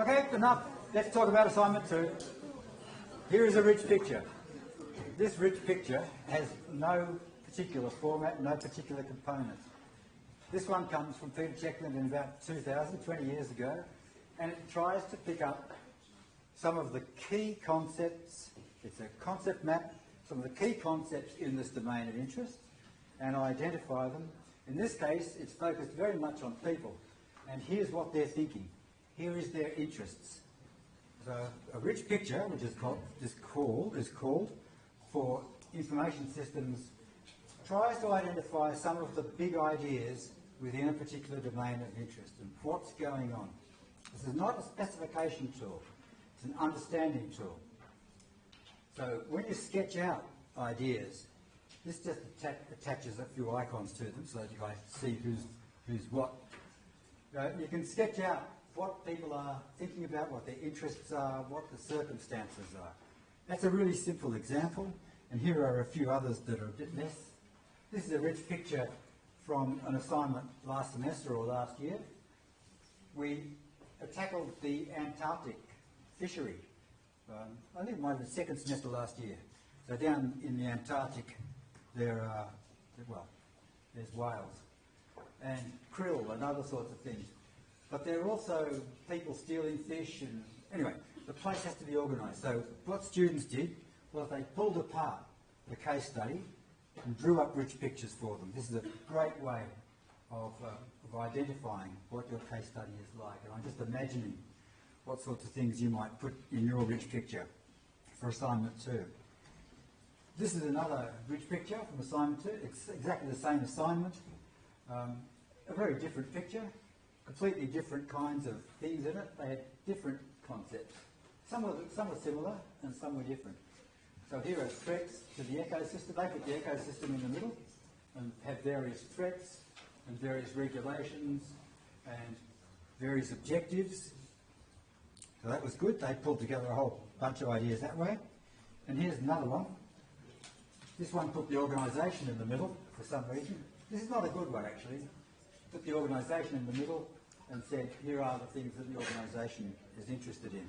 Okay, enough. Let's talk about assignment 2. Here is a rich picture. This rich picture has no particular format, no particular components. This one comes from Peter Checkland in about 2000, 20 years ago, and it tries to pick up some of the key concepts. It's a concept map, some of the key concepts in this domain of interest, and identify them. In this case, it's focused very much on people, and here's what they're thinking. Here is their interests. So a rich picture, which is called for information systems, tries to identify some of the big ideas within a particular domain of interest and what's going on. This is not a specification tool, it's an understanding tool. So when you sketch out ideas, this just attaches a few icons to them so that you guys see who's what. You can sketch out what people are thinking about, what their interests are, what the circumstances are. That's a really simple example, and here are a few others that are a bit less. This is a rich picture from an assignment last semester or last year. We tackled the Antarctic fishery. I think it might have been second semester last year. So down in the Antarctic, there's whales and krill and other sorts of things. But there are also people stealing fish, and anyway, the place has to be organised. So what students did was they pulled apart the case study and drew up rich pictures for them. This is a great way of identifying what your case study is like. And I'm just imagining what sorts of things you might put in your rich picture for assignment 2. This is another rich picture from assignment 2. It's exactly the same assignment. A very different picture, completely different kinds of things in it. They had different concepts. Some were similar and some were different. So here are threats to the ecosystem. They put the ecosystem in the middle and have various threats and various regulations and various objectives. So that was good. They pulled together a whole bunch of ideas that way. And here's another one. This one put the organisation in the middle for some reason. This is not a good one actually. Put the organisation in the middle and said, here are the things that the organisation is interested in.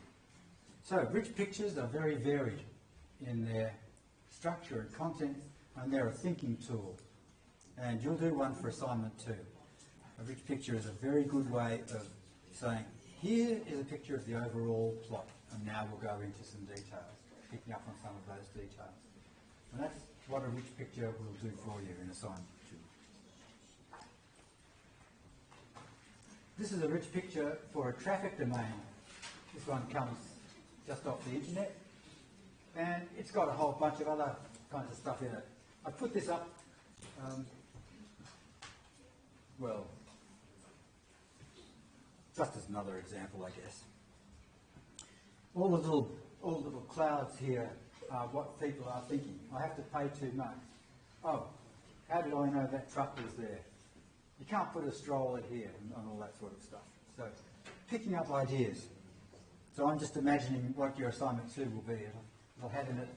So rich pictures are very varied in their structure and content, and they're a thinking tool. And you'll do one for assignment 2. A rich picture is a very good way of saying, here is a picture of the overall plot, and now we'll go into some details, picking up on some of those details. And that's what a rich picture will do for you in assignment 2. This is a rich picture for a traffic domain. This one comes just off the internet, and it's got a whole bunch of other kinds of stuff in it. I put this up, well, just as another example, I guess. All the little clouds here are what people are thinking. I have to pay too much. Oh, how did I know that truck was there? You can't put a stroller here and all that sort of stuff. So, picking up ideas. So I'm just imagining what your assignment 2 will be. It'll have in it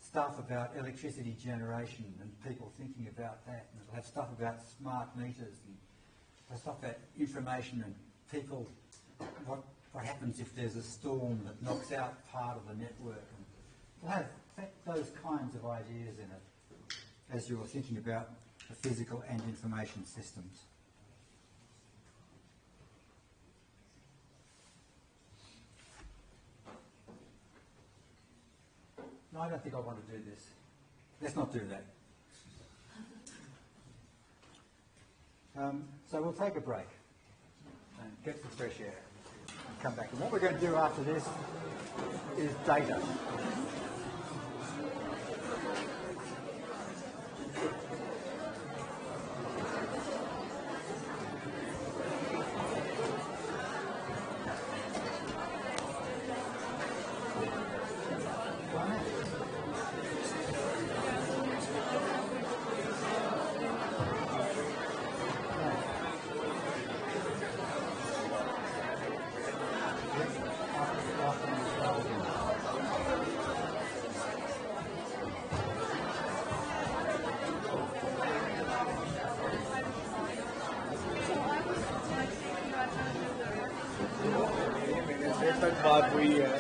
stuff about electricity generation and people thinking about that. And it'll have stuff about smart meters and stuff about information and people, what happens if there's a storm that knocks out part of the network. And it'll have those kinds of ideas in it as you're thinking about the physical and information systems. No, I don't think I want to do this. Let's not do that. So we'll take a break and get some fresh air and come back. And what we're going to do after this is data. बात हुई है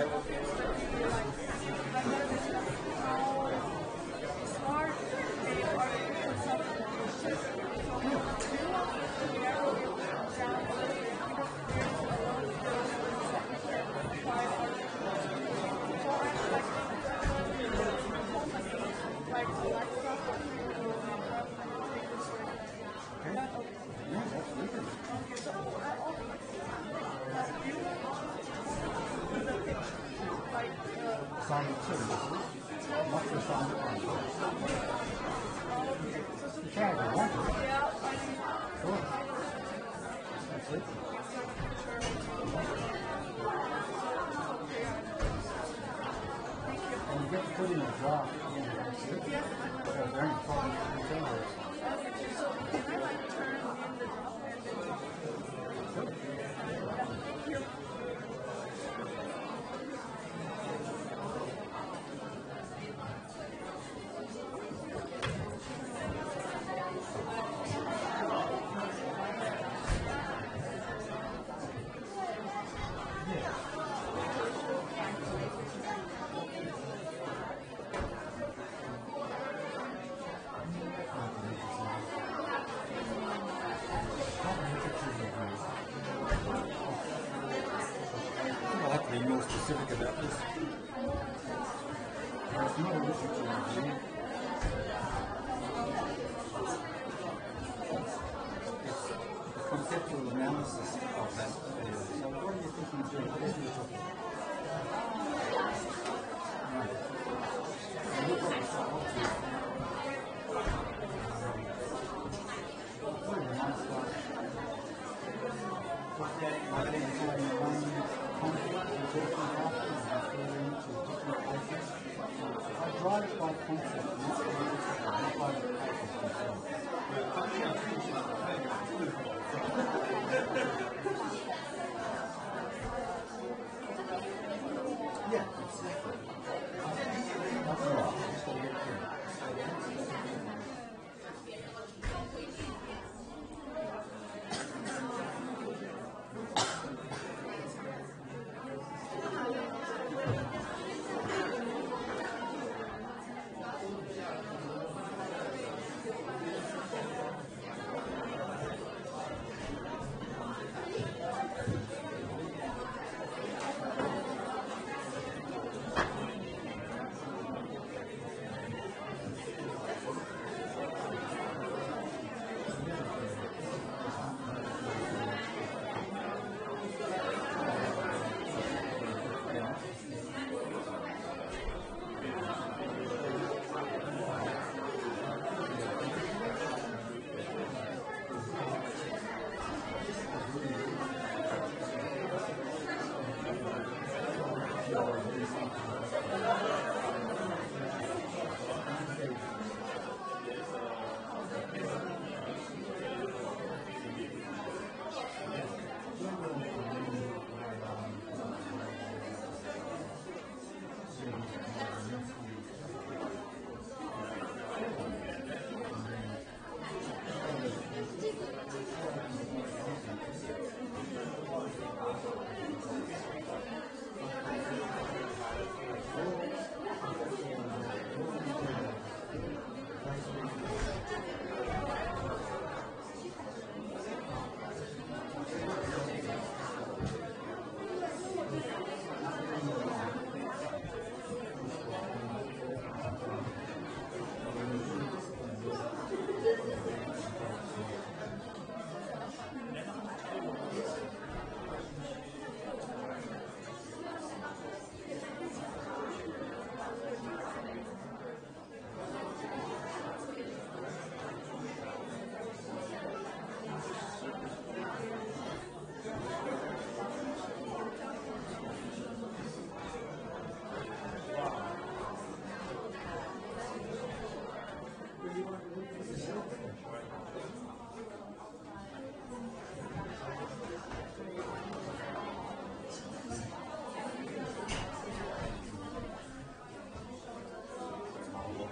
Assignment 2. What's the assignment 1? You can if you want to. Sure. That's it. And you get to put in a draft at the end of the week. So they're only 5 minutes. I'll have to be more specific about this. It's not a literature review.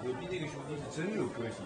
隔壁那个兄弟是真有个性，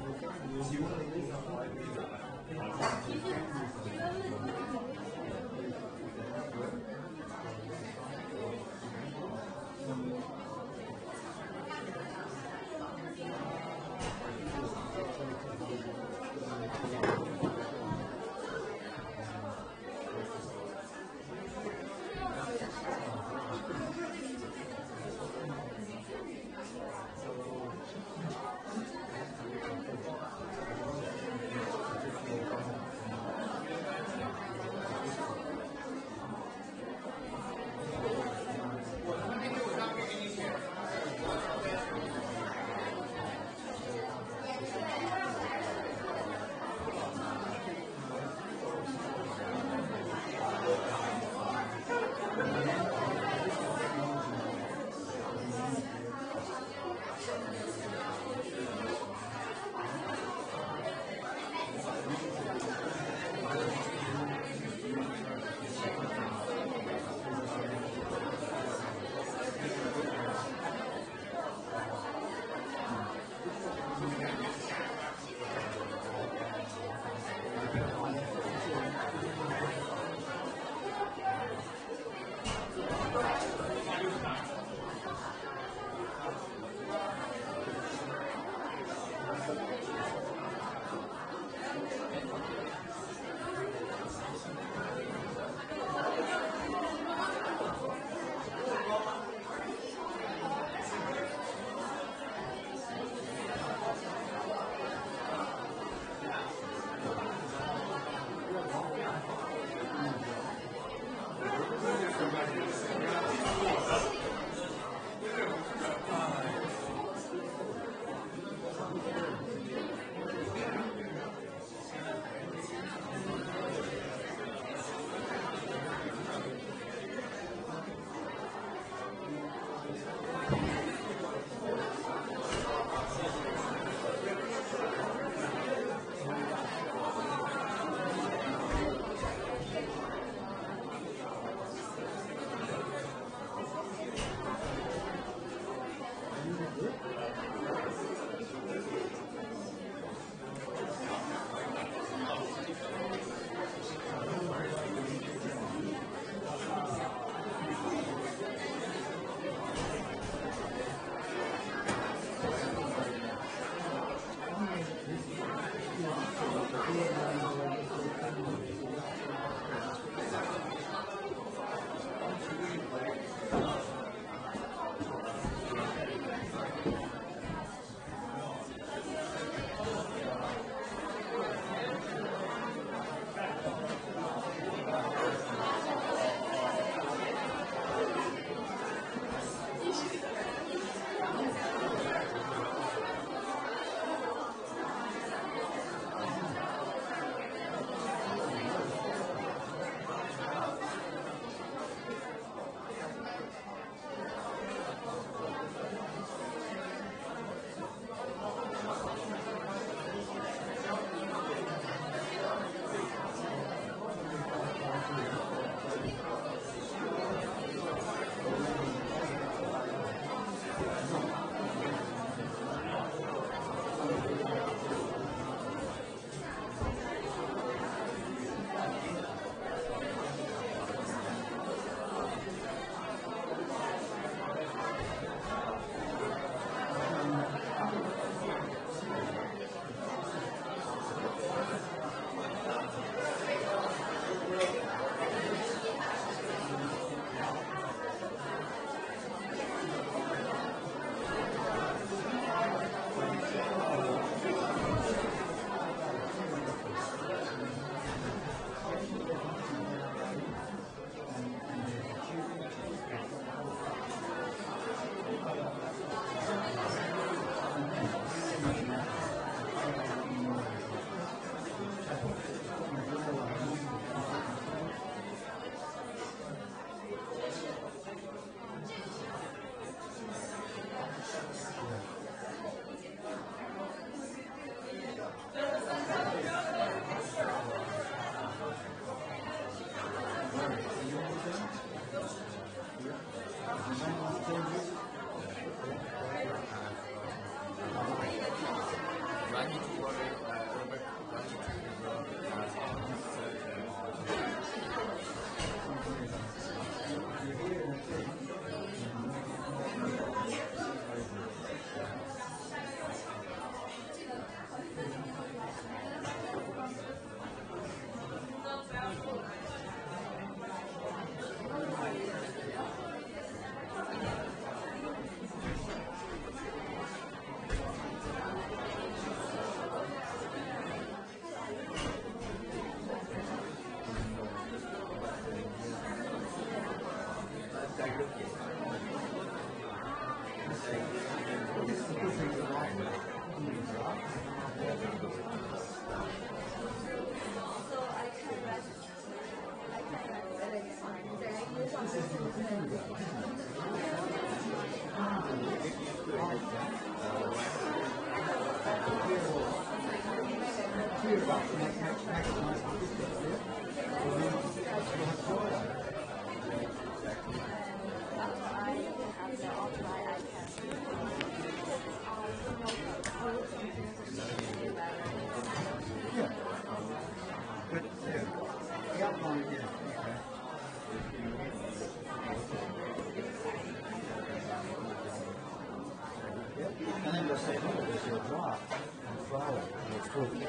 And then we'll say, oh, there's your draft on Friday next week.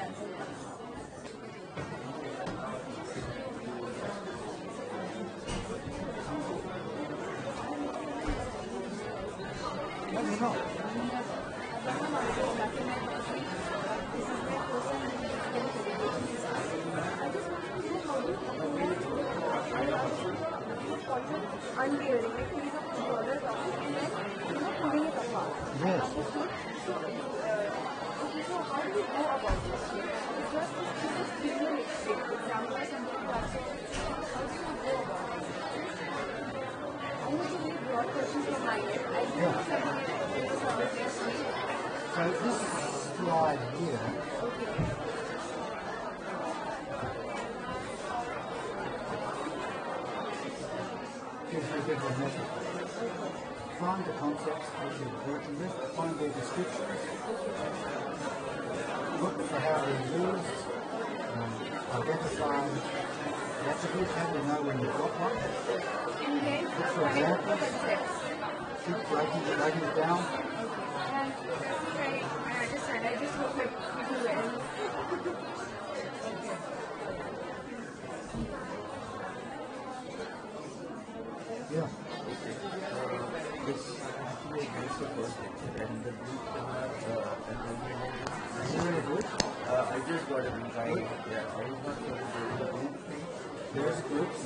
No, you're not. Unwearing, like putting up the dollars on it and then, pulling it apart. Yes. Okay, so how do we go about this? Because this is premium exchange, example, something that's how do you go about it? I know it's a very broad question from my end. I think it's So this slide here gives you a bit of a method. Find the concepts that you're working with, find their descriptions, look for how they're used, identify the attributes, how do you know when you've got one. and then For find the example, concepts. keep breaking it down. And I understand. I just hope like people will. what I'm trying. Yeah, I was not sure if there is There's groups.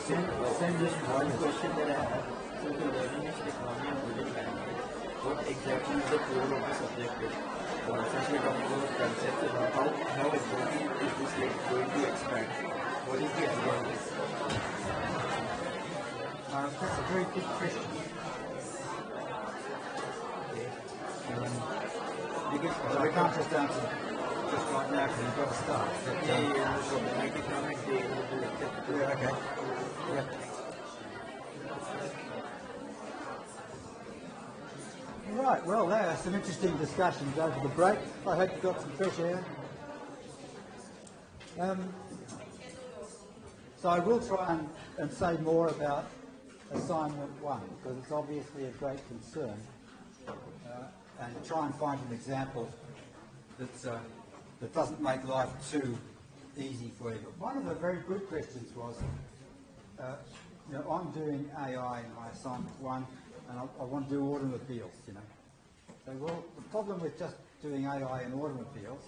Send this one question that I have. So the learning is technology and within language. What exactly is the core of the subject? Since we're talking about concepts and how exactly is this like going to expand? What is the idea of this? That's a very good question. We can't just answer just right now because we've got to start. But, So make it come next day. yeah, okay. Yeah. Right, well, there are some interesting discussions over the break. I hope you got some fresh air. So I will try and say more about assignment 1 because it's obviously a great concern, and try and find an example that doesn't make life too easy for you. But one of the very good questions was, I'm doing AI in my assignment 1 and I want to do automobiles, So, well, the problem with just doing AI in automobiles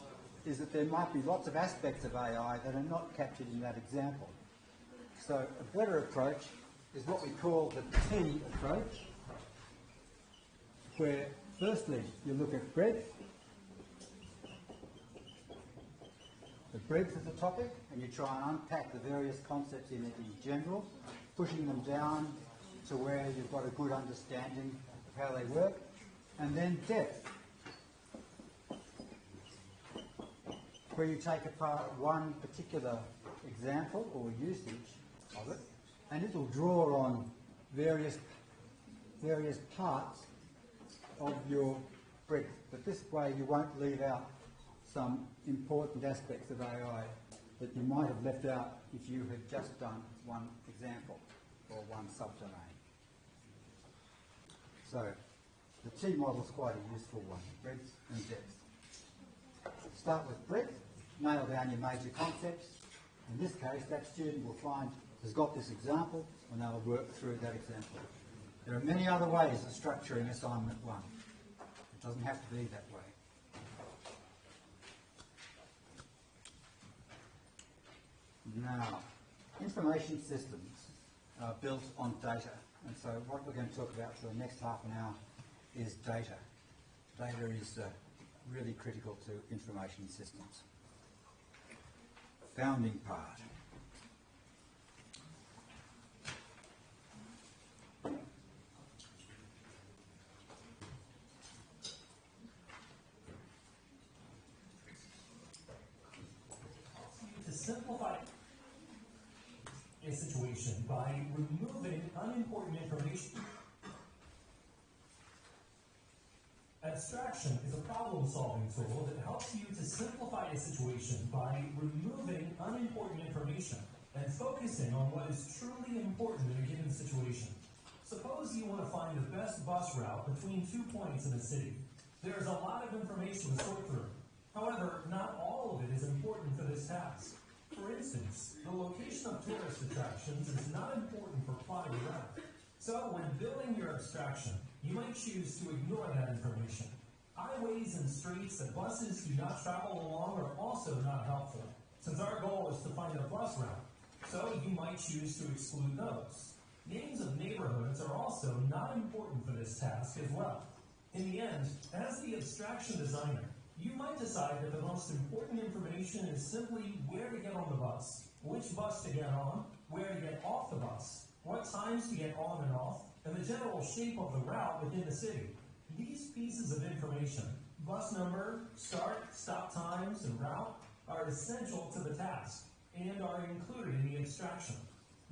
is that there might be lots of aspects of AI that are not captured in that example. So a better approach is what we call the T approach, where firstly you look at breadth, the breadth of the topic, and you try and unpack the various concepts in it in general, pushing them down to where you've got a good understanding of how they work, and then depth, where you take apart one particular example or usage of it, and it will draw on various parts of your breadth. But this way you won't leave out some important aspects of AI that you might have left out if you had just done one example or one subdomain. So the T model is quite a useful one, breadth and depth. Start with breadth, nail down your major concepts. In this case, that student will find has got this example and they'll work through that example. There are many other ways of structuring assignment 1. It doesn't have to be that way. Now, information systems are built on data, and so what we're going to talk about for the next half an hour is data. Data is really critical to information systems. Founding part. To simplify a situation by removing unimportant information. Abstraction is a problem-solving tool that helps you to simplify a situation by removing unimportant information and focusing on what is truly important in a given situation. Suppose you want to find the best bus route between 2 points in a city. There is a lot of information to sort through. However, not all of it is important for this task. For instance, the location of tourist attractions is not important for plotting a route. So when building your abstraction, you might choose to ignore that information. Highways and streets that buses do not travel along are also not helpful, since our goal is to find a bus route. So you might choose to exclude those. Names of neighborhoods are also not important for this task as well. In the end, as the abstraction designer, you might decide that the most important information is simply where to get on the bus, which bus to get on, where to get off the bus, what times to get on and off, and the general shape of the route within the city. These pieces of information, bus number, start, stop times, and route, are essential to the task and are included in the abstraction.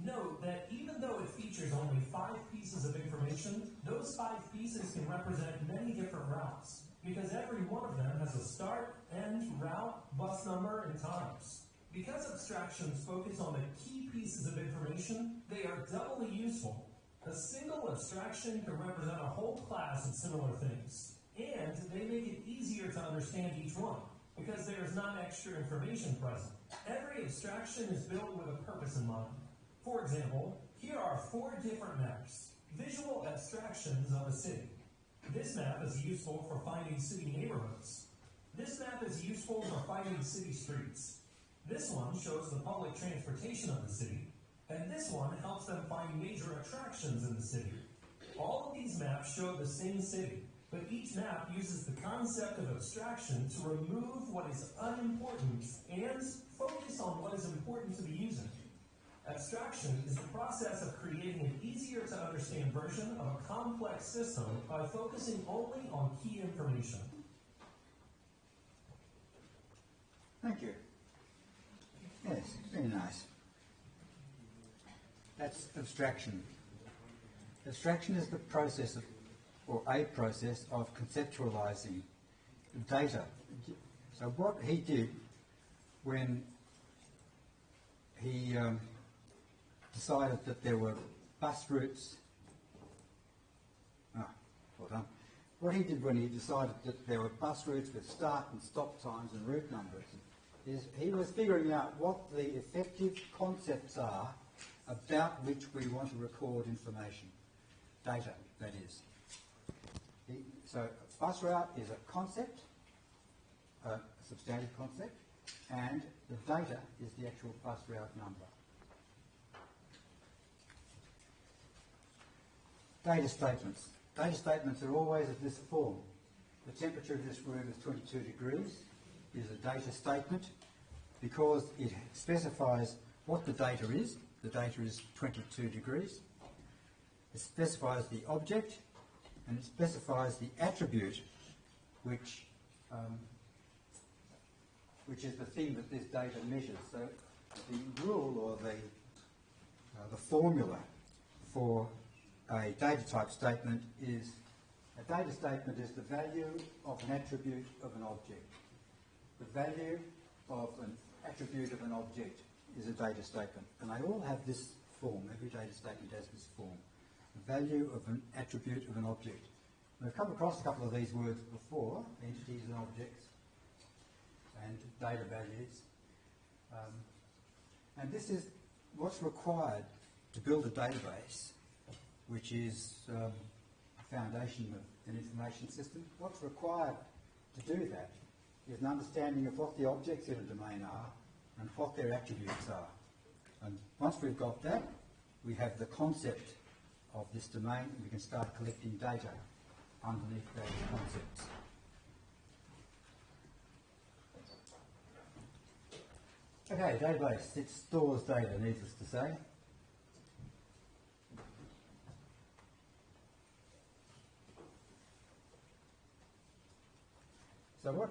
Note that even though it features only 5 pieces of information, those 5 pieces can represent many different routes, because every one of them has a start, end, route, bus number, and times. Because abstractions focus on the key pieces of information, they are doubly useful. A single abstraction can represent a whole class of similar things, and they make it easier to understand each one, because there is not extra information present. Every abstraction is built with a purpose in mind. For example, here are 4 different maps, visual abstractions of a city. This map is useful for finding city neighborhoods. This map is useful for finding city streets. This one shows the public transportation of the city, and this one helps them find major attractions in the city. All of these maps show the same city, but each map uses the concept of abstraction to remove what is unimportant and focus on what is important to the user. Abstraction is the process of creating an easier to understand version of a complex system by focusing only on key information. Thank you. Yes, very nice. That's abstraction. Abstraction is the process of, or a process of conceptualizing data. So what he did when he decided that there were bus routes, well done. What he did when he decided that there were bus routes with start and stop times and route numbers is he was figuring out what the effective concepts are about which we want to record information. Data, that is. So a bus route is a concept, a substantive concept, and the data is the actual bus route number. Data statements. Data statements are always of this form. The temperature of this room is 22 degrees. It is a data statement because it specifies what the data is. The data is 22 degrees. It specifies the object, and it specifies the attribute, which is the thing that this data measures. So the rule or the formula for a data type statement is a data statement is the value of an attribute of an object. The value of an attribute of an object is a data statement, and they all have this form. Every data statement has this form. The value of an attribute of an object. We've come across a couple of these words before, entities and objects, and data values. And this is what's required to build a database, which is a foundation of an information system. What's required to do that is an understanding of what the objects in a domain are and what their attributes are. And once we've got that, we have the concept of this domain, and we can start collecting data underneath those concepts. Okay, database. It stores data, needless to say. So what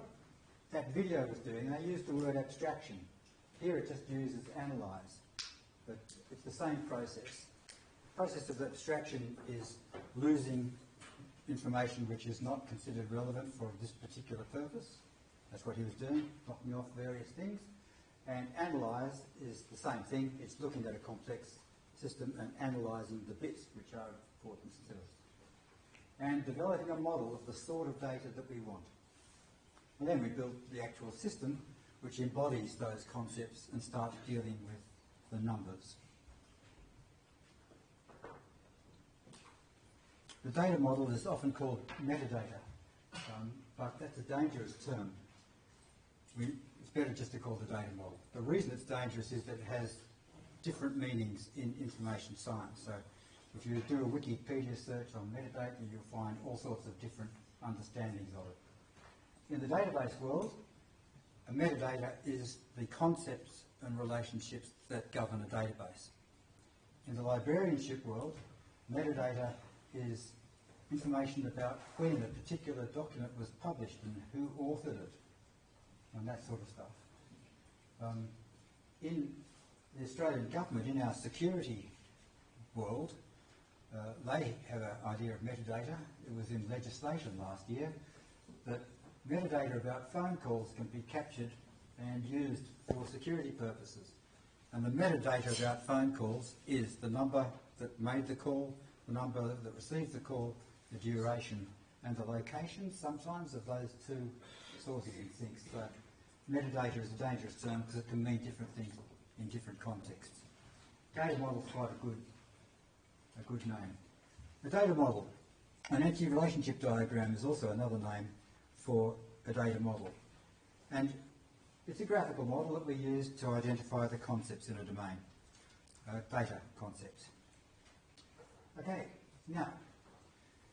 that video was doing, they used the word abstraction. Here it just uses analyze, but it's the same process. The process of abstraction is losing information which is not considered relevant for this particular purpose. That's what he was doing, knocking off various things. And analyze is the same thing. It's looking at a complex system and analysing the bits which are important to us. And developing a model of the sort of data that we want. And then we build the actual system which embodies those concepts and starts dealing with the numbers. The data model is often called metadata, but that's a dangerous term. It's better just to call it a data model. The reason it's dangerous is that it has different meanings in information science. So if you do a Wikipedia search on metadata, you'll find all sorts of different understandings of it. In the database world, a metadata is the concepts and relationships that govern a database. In the librarianship world, metadata is information about when a particular document was published and who authored it, and that sort of stuff. In the Australian government, in our security world, they have an idea of metadata. It was in legislation last year that metadata about phone calls can be captured and used for security purposes. And the metadata about phone calls is the number that made the call, the number that received the call, the duration, and the location sometimes of those two sources and things. So metadata is a dangerous term because it can mean different things in different contexts. Data model is quite a good name. A data model, an empty relationship diagram is also another name for a data model. And it's a graphical model that we use to identify the concepts in a domain, data concepts. Okay, now,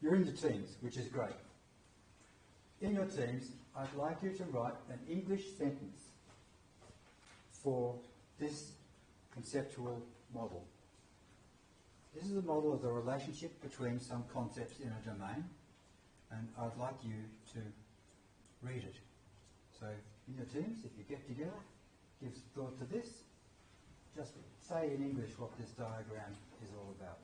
you're in the teams, which is great. In your teams, I'd like you to write an English sentence for this conceptual model. This is a model of the relationship between some concepts in a domain, and I'd like you to read it. So, in your teams, if you get together, give thought to this. Just say in English what this diagram is all about.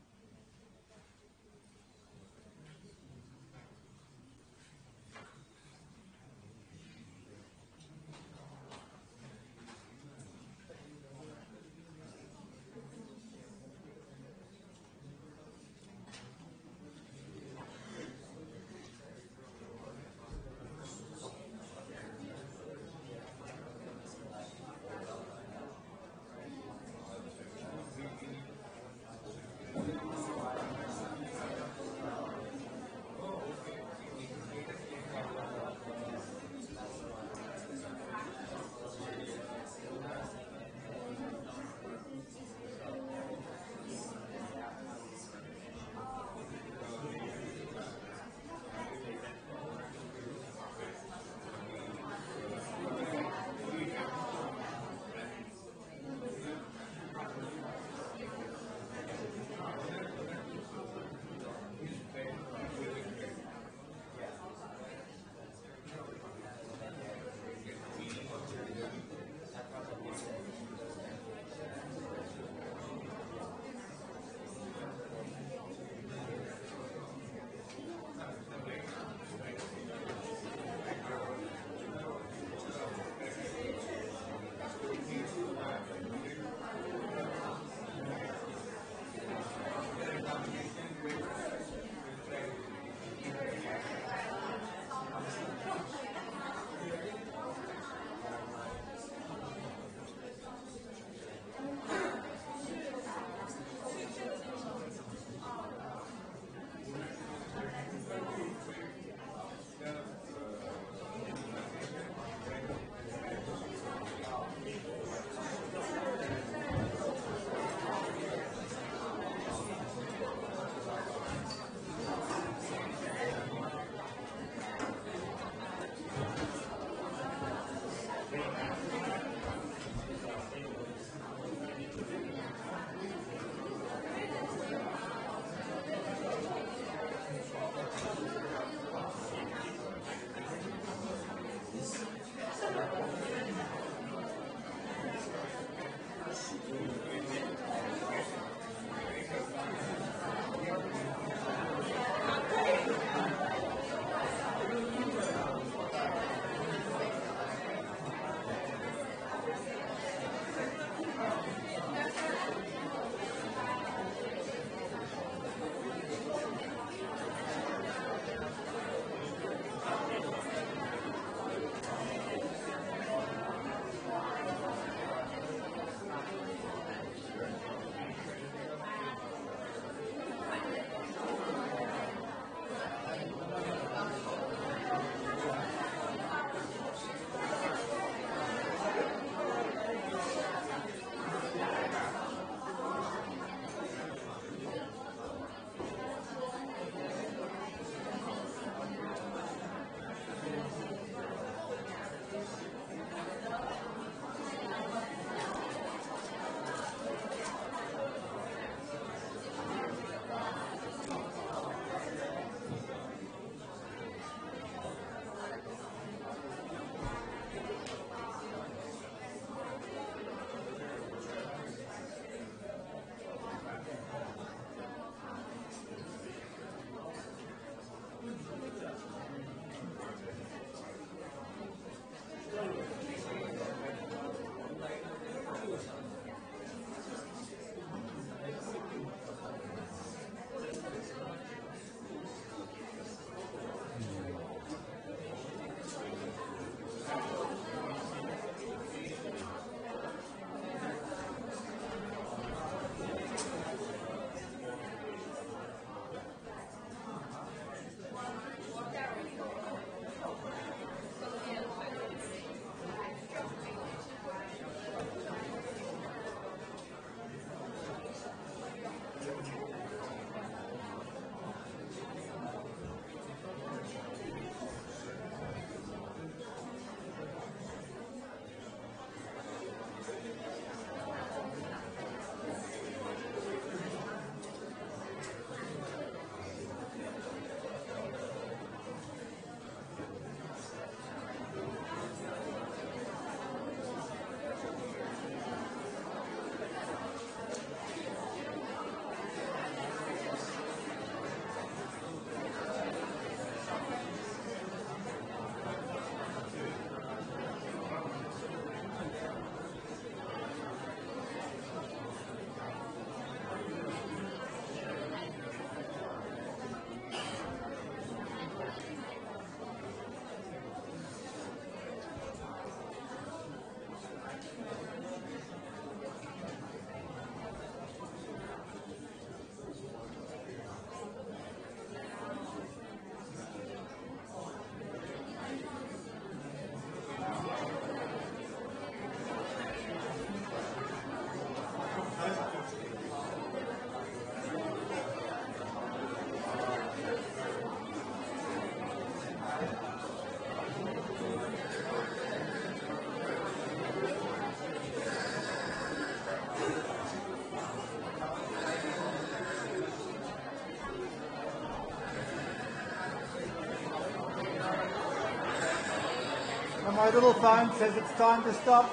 My little phone says it's time to stop.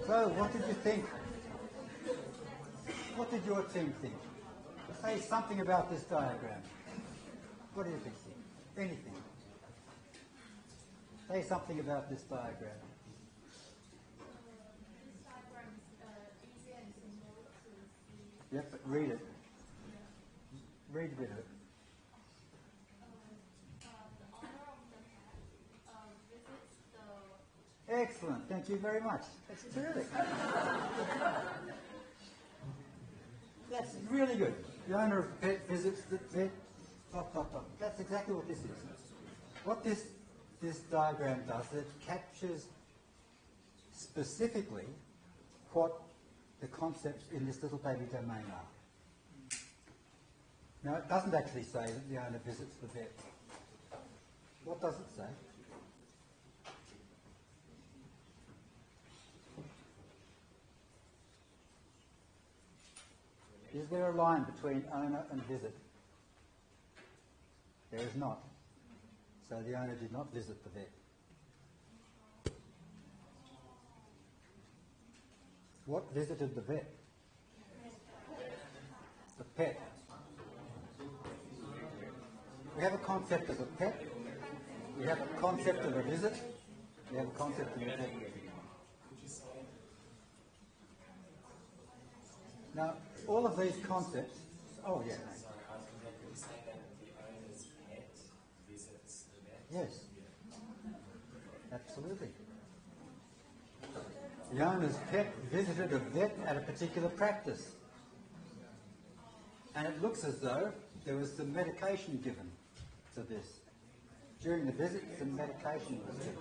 So, what did you think? What did your team think? Say something about this diagram. What do you think? Anything? Say something about this diagram. This diagram is easy and simple to see. Yep, but read it. Read a bit of it. The owner of the cat visits the. Excellent, thank you very much. That's terrific. That's really good. The owner of the pet visits the vet. That's exactly what this is. What this diagram does, it captures specifically what the concepts in this little baby domain are. Now, it doesn't actually say that the owner visits the vet. What does it say? Is there a line between owner and visit? There is not. So the owner did not visit the vet. What visited the vet? The pet. We have a concept of a pet. We have a concept of a visit. We have a concept of a vet. Now, all of these concepts. Oh, yeah. Yes. Absolutely. The owner's pet visited a vet at a particular practice. And it looks as though there was some medication given to this. During the visit, some medication was given.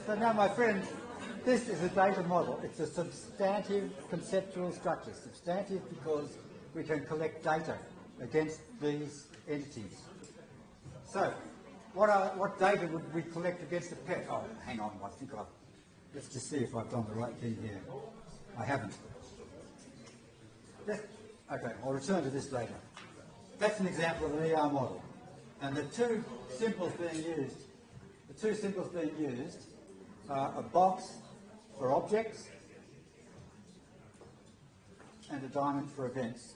So now, my friends, this is a data model. It's a substantive conceptual structure. Substantive because we can collect data against these entities. So, what data would we collect against a pet? Oh, hang on, let's just see if I've done the right thing here. I haven't. Okay, I'll return to this later. That's an example of an ER model. And the two symbols being used are a box for objects and a diamond for events.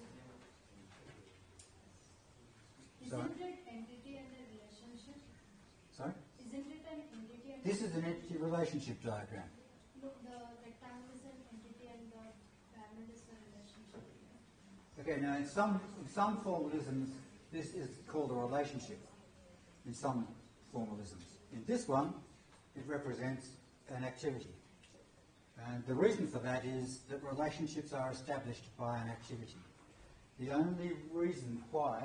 Isn't it entity and a relationship? Sorry? Isn't it an entity and This is an entity relationship diagram. look, the rectangle is an entity and the diamond is a relationship. Okay, now in some formalisms, this is called a relationship. In some formalisms. In this one, it represents an activity. And the reason for that is that relationships are established by an activity. The only reason why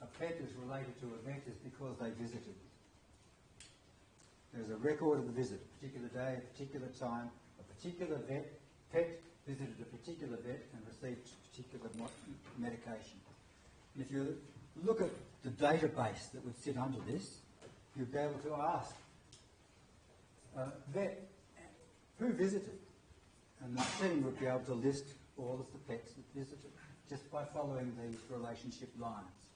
a pet is related to a vet is because they visited. There's a record of the visit, a particular day, a particular time, a particular pet visited a particular vet and received particular medication. And if you look at the database that would sit under this, you'd be able to ask, vet, who visited? And the team would be able to list all of the pets that visited just by following these relationship lines.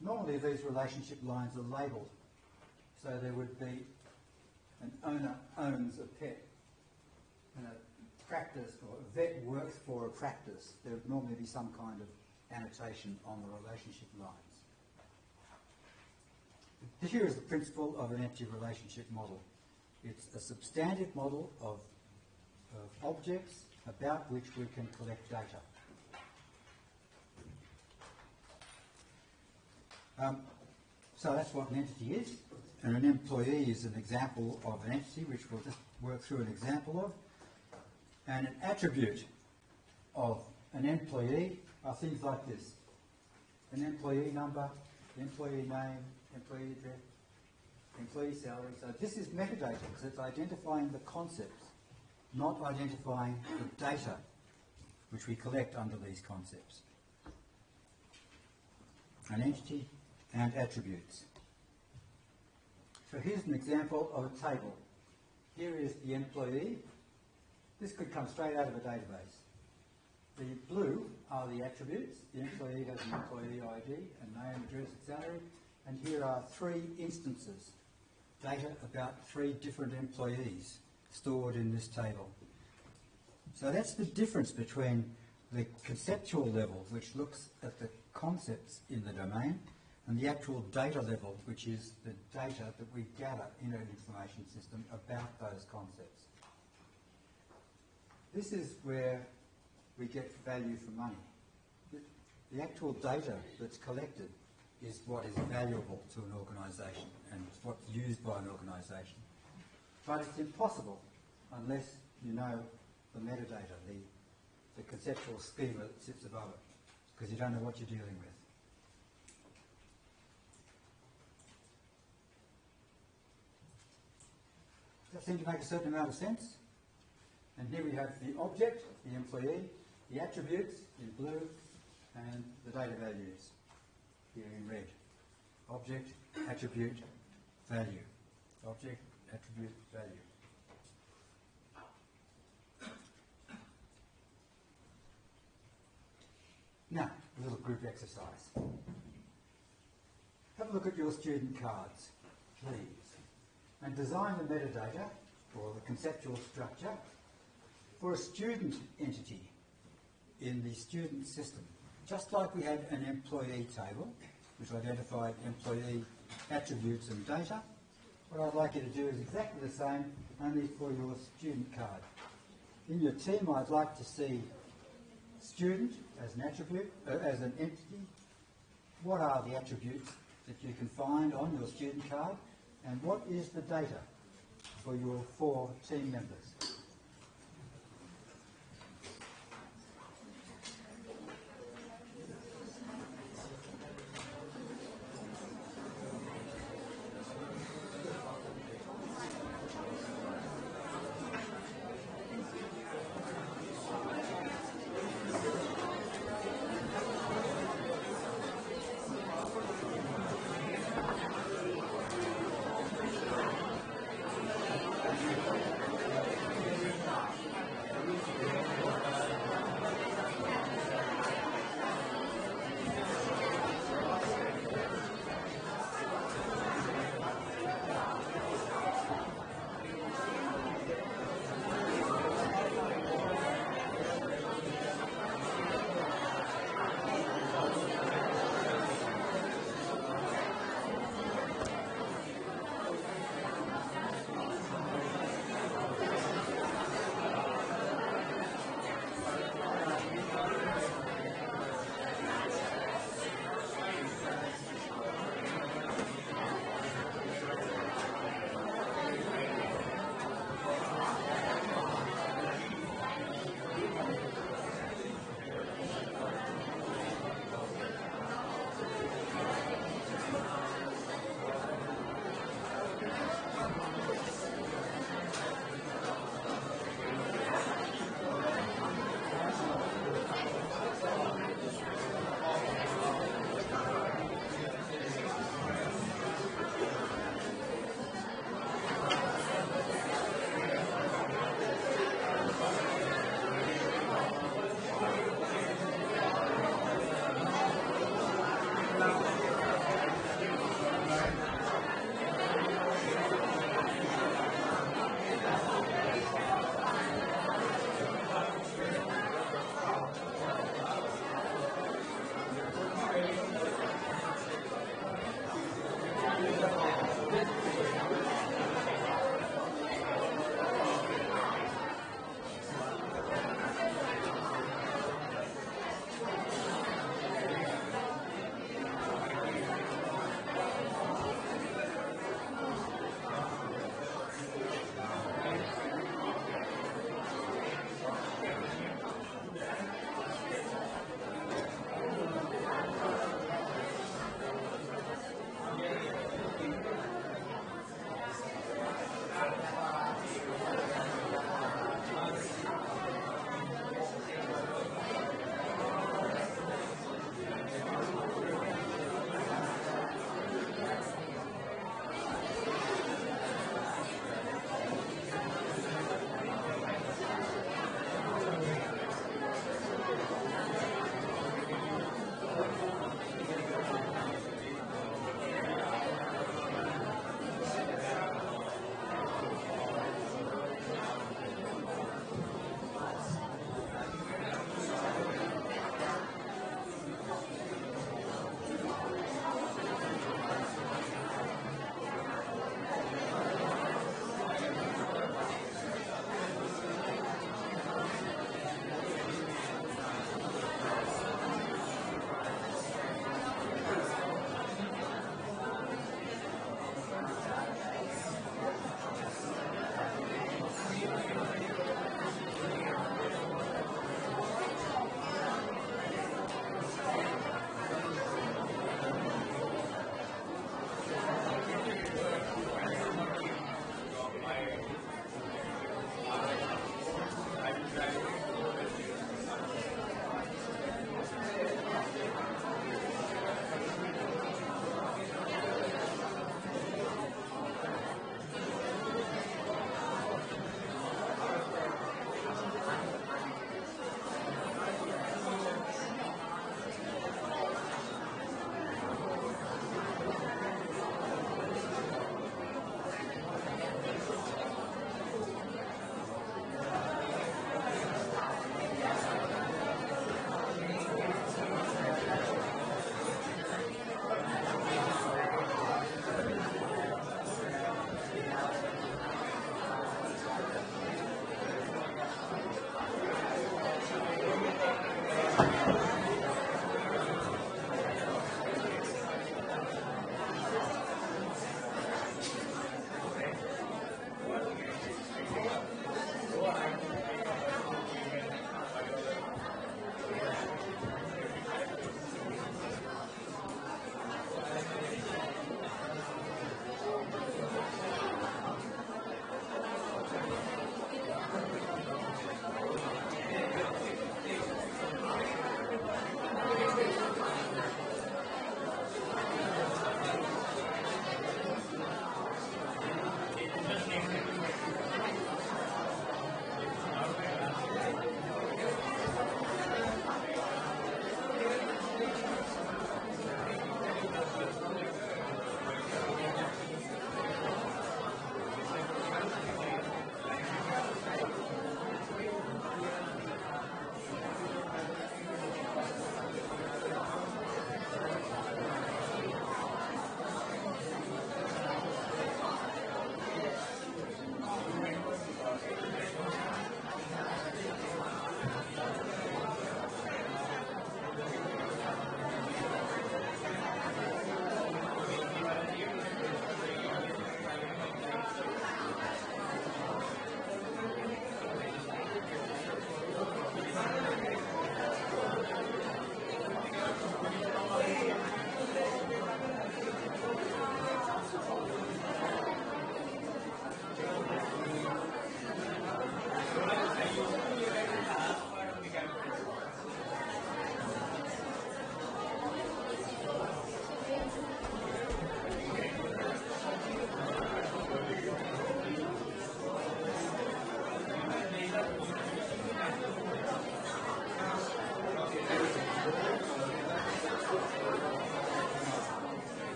Normally these relationship lines are labelled, so there would be an owner owns a pet, and a practice or a vet works for a practice. There would normally be some kind of annotation on the relationship lines. Here is the principle of an empty relationship model. It's a substantive model of objects about which we can collect data. So that's what an entity is, and an employee is an example of an entity, which we'll just work through an example of. And an attribute of an employee are things like this: an employee number, employee name, employee address, employee salary. So this is metadata because it's identifying the concepts, not identifying the data which we collect under these concepts. An entity and attributes. So here's an example of a table. Here is the employee. This could come straight out of a database. The blue are the attributes. The employee has an employee ID, a name, address, salary, and here are 3 instances, data about 3 different employees stored in this table. So that's the difference between the conceptual level, which looks at the concepts in the domain, and the actual data level, which is the data that we gather in an information system about those concepts. This is where we get value for money. The actual data that's collected is what is valuable to an organisation and what's used by an organisation. But it's impossible unless you know the metadata, the conceptual schema that sits above it, because you don't know what you're dealing with. Does that seem to make a certain amount of sense? And here we have the object, the employee, the attributes in blue, and the data values here in red. Object, attribute, value. Object, attribute, value. Now, a little group exercise. Have a look at your student cards, please, and design the metadata, or the conceptual structure, for a student entity in the student system. Just like we had an employee table, which identified employee attributes and data, what I'd like you to do is exactly the same, only for your student card. In your team, I'd like to see student as an attribute, as an entity. What are the attributes that you can find on your student card, and what is the data for your 4 team members?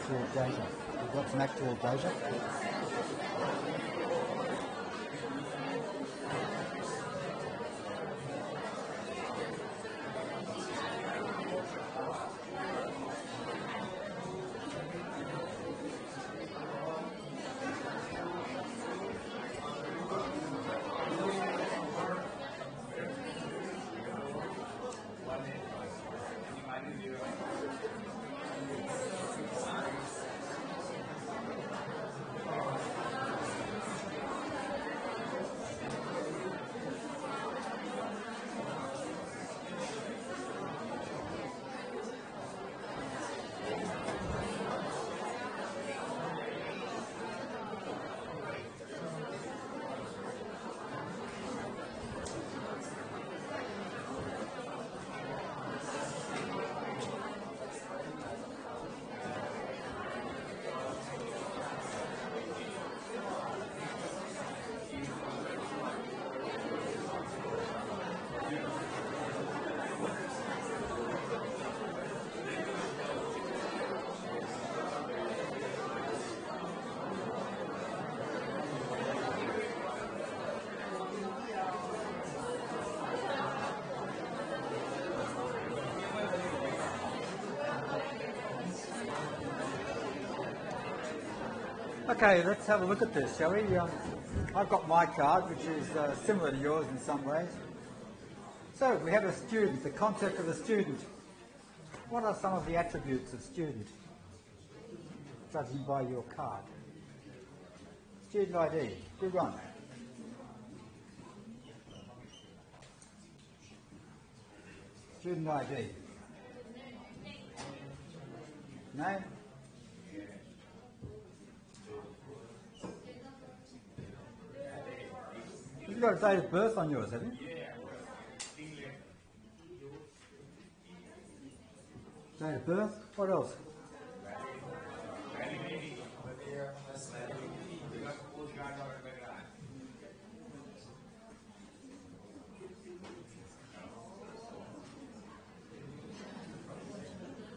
actual data. We've got some actual data. Okay, let's have a look at this, shall we? I've got my card, which is similar to yours in some ways. So we have a student, the concept of a student. What are some of the attributes of student, judging by your card? Student ID, good one. Student ID. Name? You've got a date of birth on yours, have you? Date of birth? What else?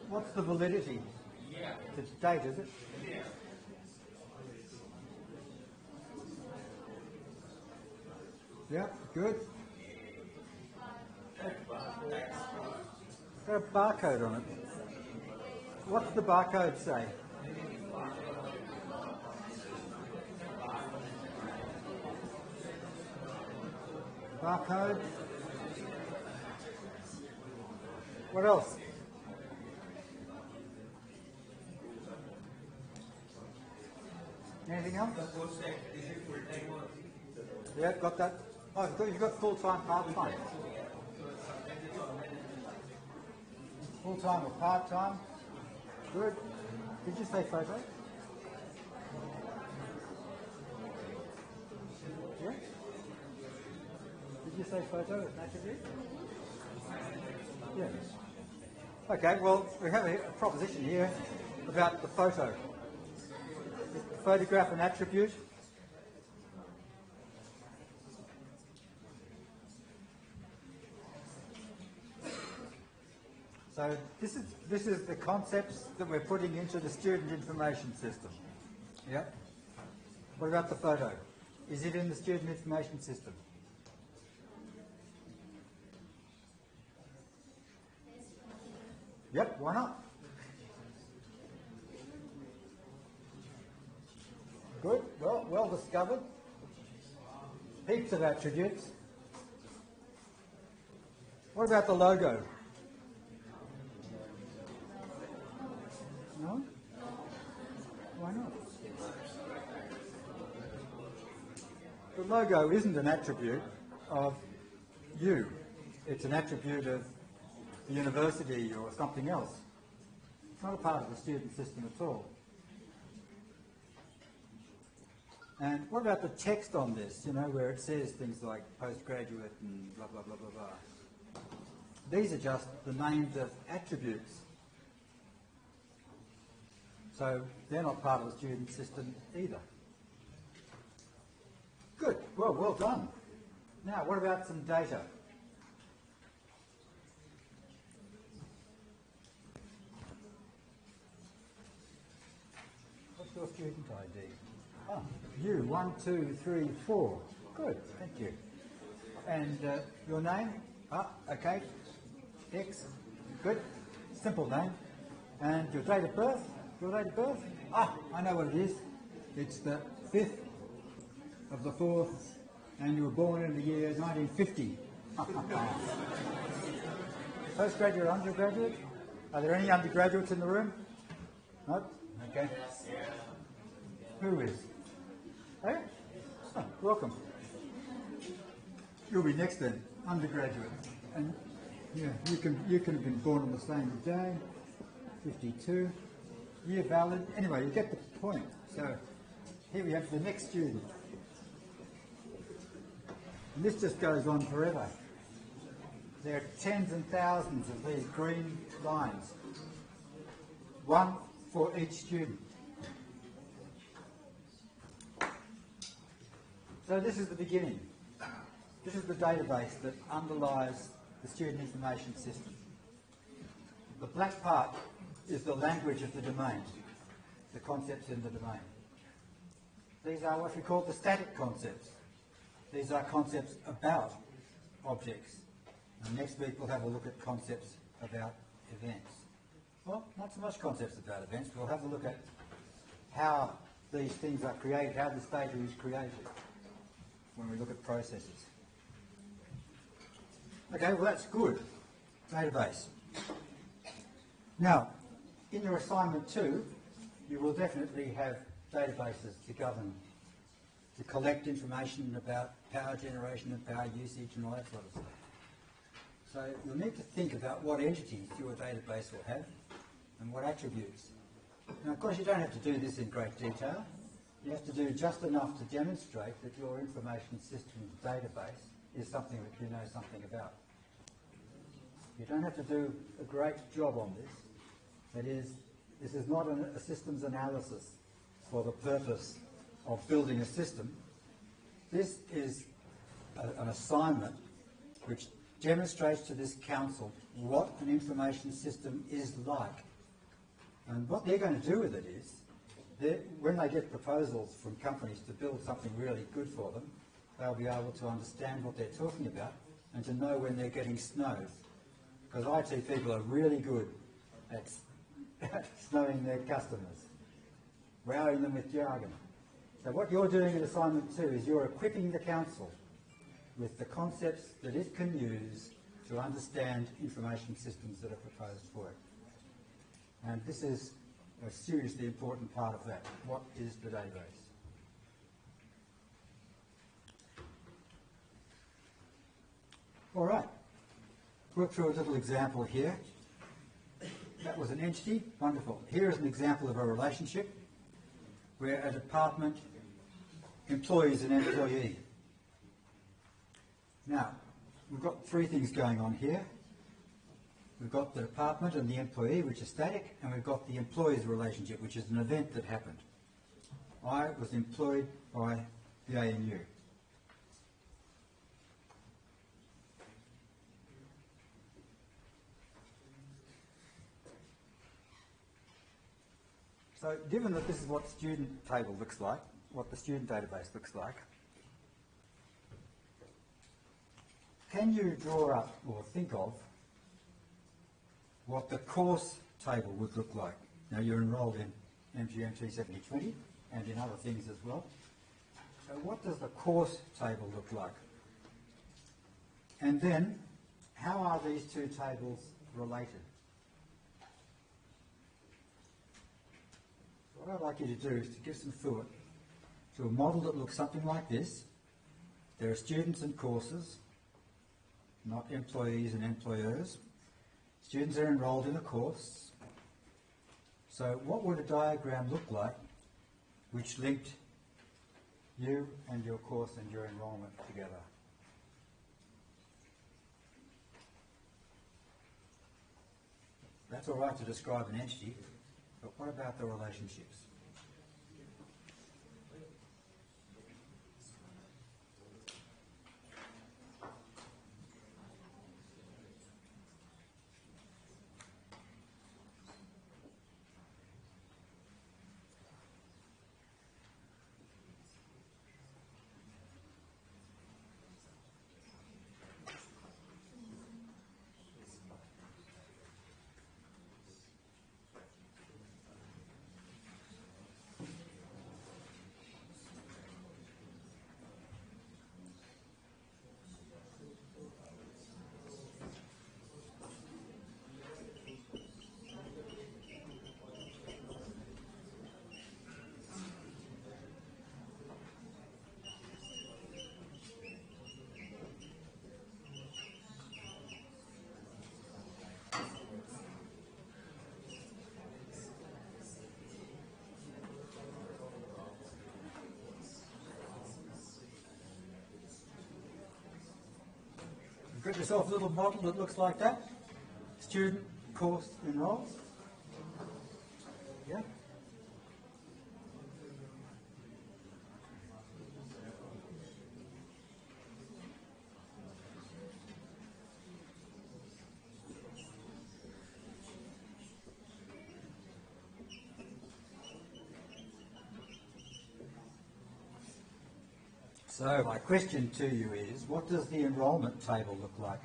What's the validity? It's date, is it? Yeah, good. Got a barcode on it. What's the barcode say? Barcode. What else? Anything else? Yeah, got that. Oh, you've got full-time, part-time. Full-time or part-time. Good. Did you say photo? Yeah? Did you say photo as an attribute? Yeah. Okay, well, we have a proposition here about the photo. Is the photograph an attribute? So this is the concepts that we're putting into the student information system. Yep. What about the photo? Is it in the student information system? Yep, why not? Good, well discovered. Heaps of attributes. What about the logo? No? Why not? The logo isn't an attribute of you. It's an attribute of the university or something else. It's not a part of the student system at all. And what about the text on this, you know, where it says things like postgraduate and blah, blah, blah, blah, blah. These are just the names of attributes. So they're not part of the student system either. Good, well done. Now, what about some data? What's your student ID? Ah, you, 1, 2, 3, 4. Good, thank you. And your name? Ah, okay. X. Good. Simple name. And your date of birth? Your date of birth? Ah, I know what it is. It's the 5th of the 4th, and you were born in the year 1950. Postgraduate or undergraduate? Are there any undergraduates in the room? No? Okay. Who is? Hey? Oh, welcome. You'll be next then, undergraduate. And yeah, you can have been born on the same day, 52. Year valid. Anyway, you get the point. So here we have the next student. And this just goes on forever. There are tens and thousands of these green lines. One for each student. So this is the beginning. This is the database that underlies the student information system. The black part is the language of the domain, the concepts in the domain. These are what we call the static concepts. These are concepts about objects. And next week we'll have a look at concepts about events. Well, not so much concepts about events. We'll have a look at how these things are created, how this data is created when we look at processes. Okay, well that's good. Database. Now, in your assignment 2, you will definitely have databases to govern, to collect information about power generation and power usage and all that sort of stuff. So you'll need to think about what entities your database will have and what attributes. Now, of course, you don't have to do this in great detail. You have to do just enough to demonstrate that your information system database is something that you know something about. You don't have to do a great job on this. That is, this is not a systems analysis for the purpose of building a system. This is an assignment which demonstrates to this council what an information system is like. And what they're going to do with it is, when they get proposals from companies to build something really good for them, they'll be able to understand what they're talking about and to know when they're getting snowed. Because IT people are really good at snowing their customers, wowing them with jargon. So what you're doing in assignment 2 is you're equipping the council with the concepts that it can use to understand information systems that are proposed for it. And this is a seriously important part of that. What is the database? All right. Work through a little example here. That was an entity. Wonderful. Here is an example of a relationship where a department employs an employee. Now, we've got 3 things going on here. We've got the department and the employee, which is static, and we've got the employees relationship, which is an event that happened. I was employed by the ANU. So given that this is what the student table looks like, what the student database looks like, can you draw up or think of what the course table would look like? Now you're enrolled in MGM 37020 and in other things as well. So what does the course table look like? And then, how are these 2 tables related? What I'd like you to do is to give some thought to a model that looks something like this. There are students and courses, not employees and employers. Students are enrolled in a course. So what would a diagram look like which linked you and your course and your enrolment together? That's all right to describe an entity, but what about the relationships? Print yourself a little model that looks like that. Student, course, enrolls. Yeah. So my question to you is, what does the enrolment table look like?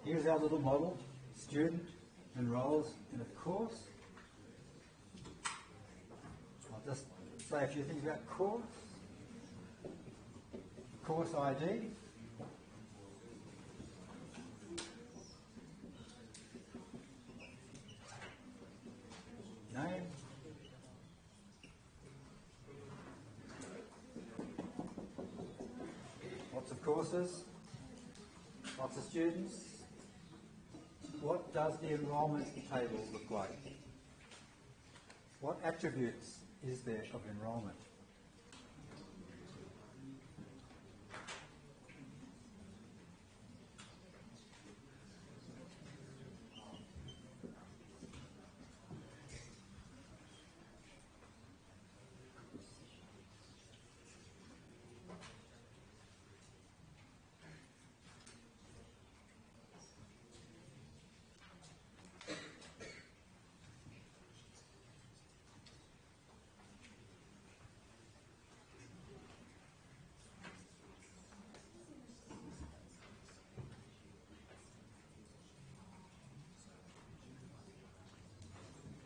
Here's our little model. Student enrolls in a course. I'll just say a few things about course. Course ID. Name. Lots of courses. Lots of students. What does the enrolment table look like? What attributes is there of enrolment?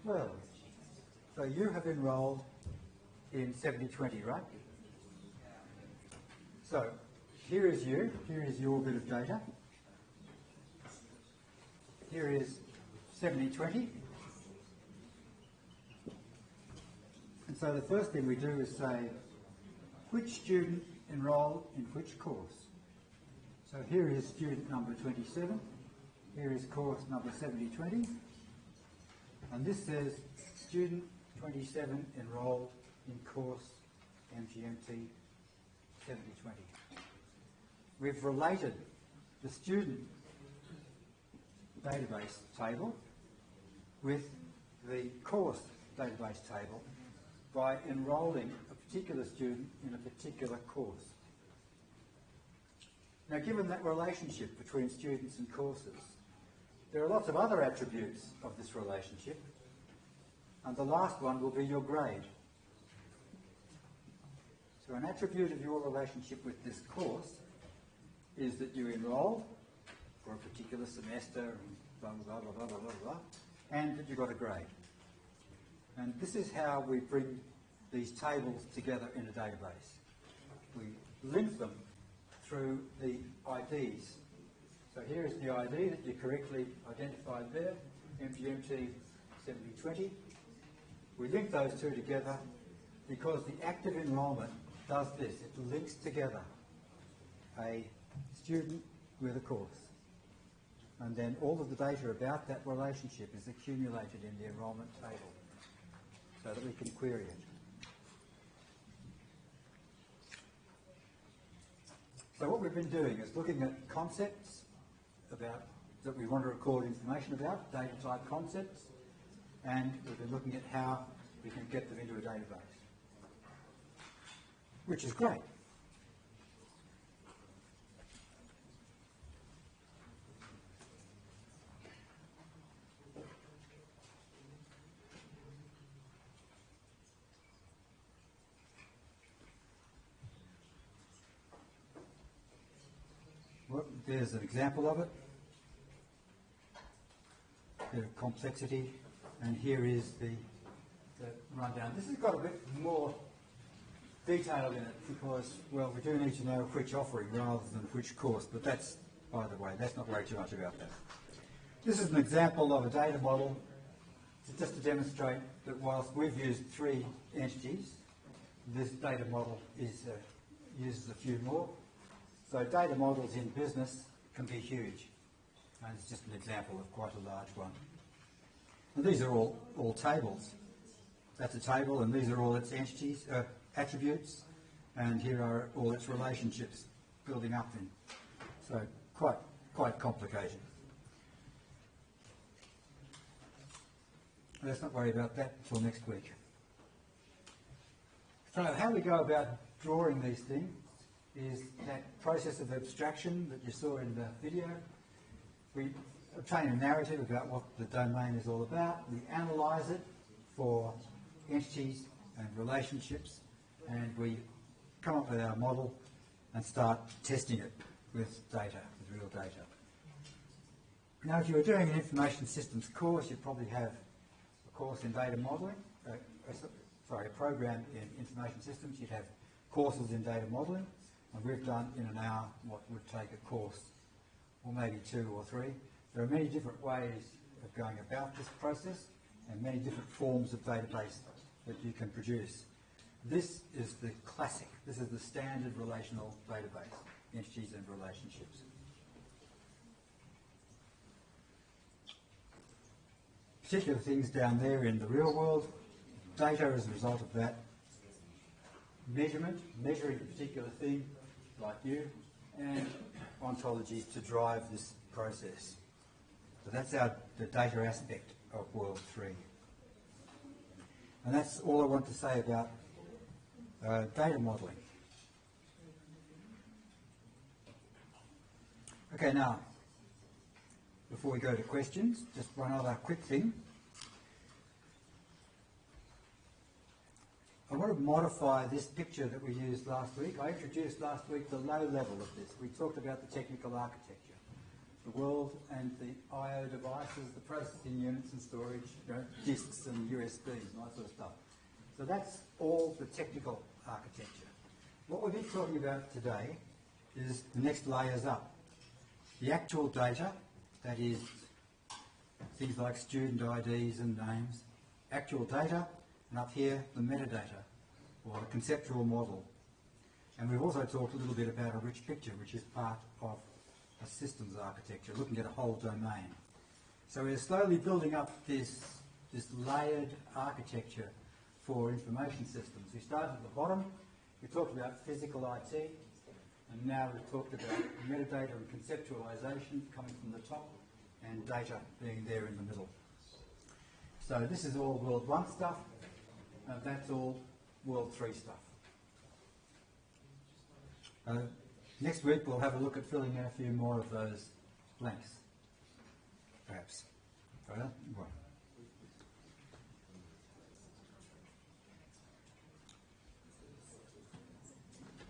Well, so you have enrolled in 70/20, right? So here is you, here is your bit of data. Here is 70/20. And so the first thing we do is say, which student enrolled in which course? So here is student number 27, here is course number 70/20. And this says student 27 enrolled in course MGMT 70/20. We've related the student database table with the course database table by enrolling a particular student in a particular course. Now, given that relationship between students and courses, there are lots of other attributes of this relationship, and the last one will be your grade. So an attribute of your relationship with this course is that you enroll for a particular semester and blah, blah, blah, blah, blah, blah, blah, and that you got a grade. And this is how we bring these tables together in a database. We link them through the IDs. So here is the ID that you correctly identified there, MGMT 70/20. We link those two together because the active enrolment does this. It links together a student with a course. And then all of the data about that relationship is accumulated in the enrolment table so that we can query it. So what we've been doing is looking at concepts that we want to record information about, data type concepts, and we've been looking at how we can get them into a database, which is great. Well, there's an example of it. The complexity, and here is the rundown. This has got a bit more detail in it because, well, we do need to know which offering rather than which course, but that's, by the way, let's not worry too much about that. This is an example of a data model just to demonstrate that whilst we've used 3 entities, this data model uses a few more. So data models in business can be huge. And it's just an example of quite a large one. And these are all tables. That's a table, and these are all its entities, attributes, and here are all its relationships. building up in. So quite complicated. Let's not worry about that until next week. So how we go about drawing these things is that process of abstraction that you saw in the video. We obtain a narrative about what the domain is all about. We analyse it for entities and relationships, and we come up with our model and start testing it with data, with real data. Now, if you were doing an information systems course, you'd probably have a course in data modelling, a program in information systems. You'd have courses in data modelling, and we've done in an hour what would take a course, or maybe 2 or 3. There are many different ways of going about this process, and many different forms of database that you can produce. This is the classic. This is the standard relational database, entities and relationships. Particular things down there in the real world, data as a result of that, measurement, measuring a particular thing like you, and ontologies to drive this process. So that's the data aspect of World 3. And that's all I want to say about data modelling. Okay, now, before we go to questions, just one other quick thing. I want to modify this picture that we used last week. I introduced last week the low level of this. We talked about the technical architecture, the world and the I/O devices, the processing units and storage, disks and USBs and all that sort of stuff. So that's all the technical architecture. What we've been talking about today is the next layers up. The actual data, that is things like student IDs and names, actual data, and up here the metadata, or the conceptual model. And we've also talked a little bit about a rich picture, which is part of a systems architecture, looking at a whole domain. So we're slowly building up this layered architecture for information systems. We started at the bottom, we talked about physical IT, and now we've talked about metadata and conceptualization coming from the top, and data being there in the middle. So this is all World 1 stuff, and that's all World 3 stuff. Next week we'll have a look at filling in a few more of those blanks, perhaps. Well,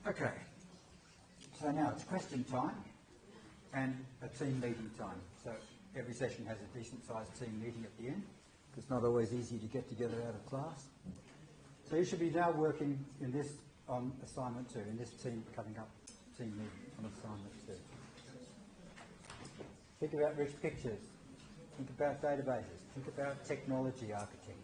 okay, so now it's question time and a team meeting time. So every session has a decent sized team meeting at the end. It's not always easy to get together out of class. So you should be now working in this on assignment 2, in this team coming up, team meeting on assignment 2. Think about rich pictures, think about databases, think about technology architecture.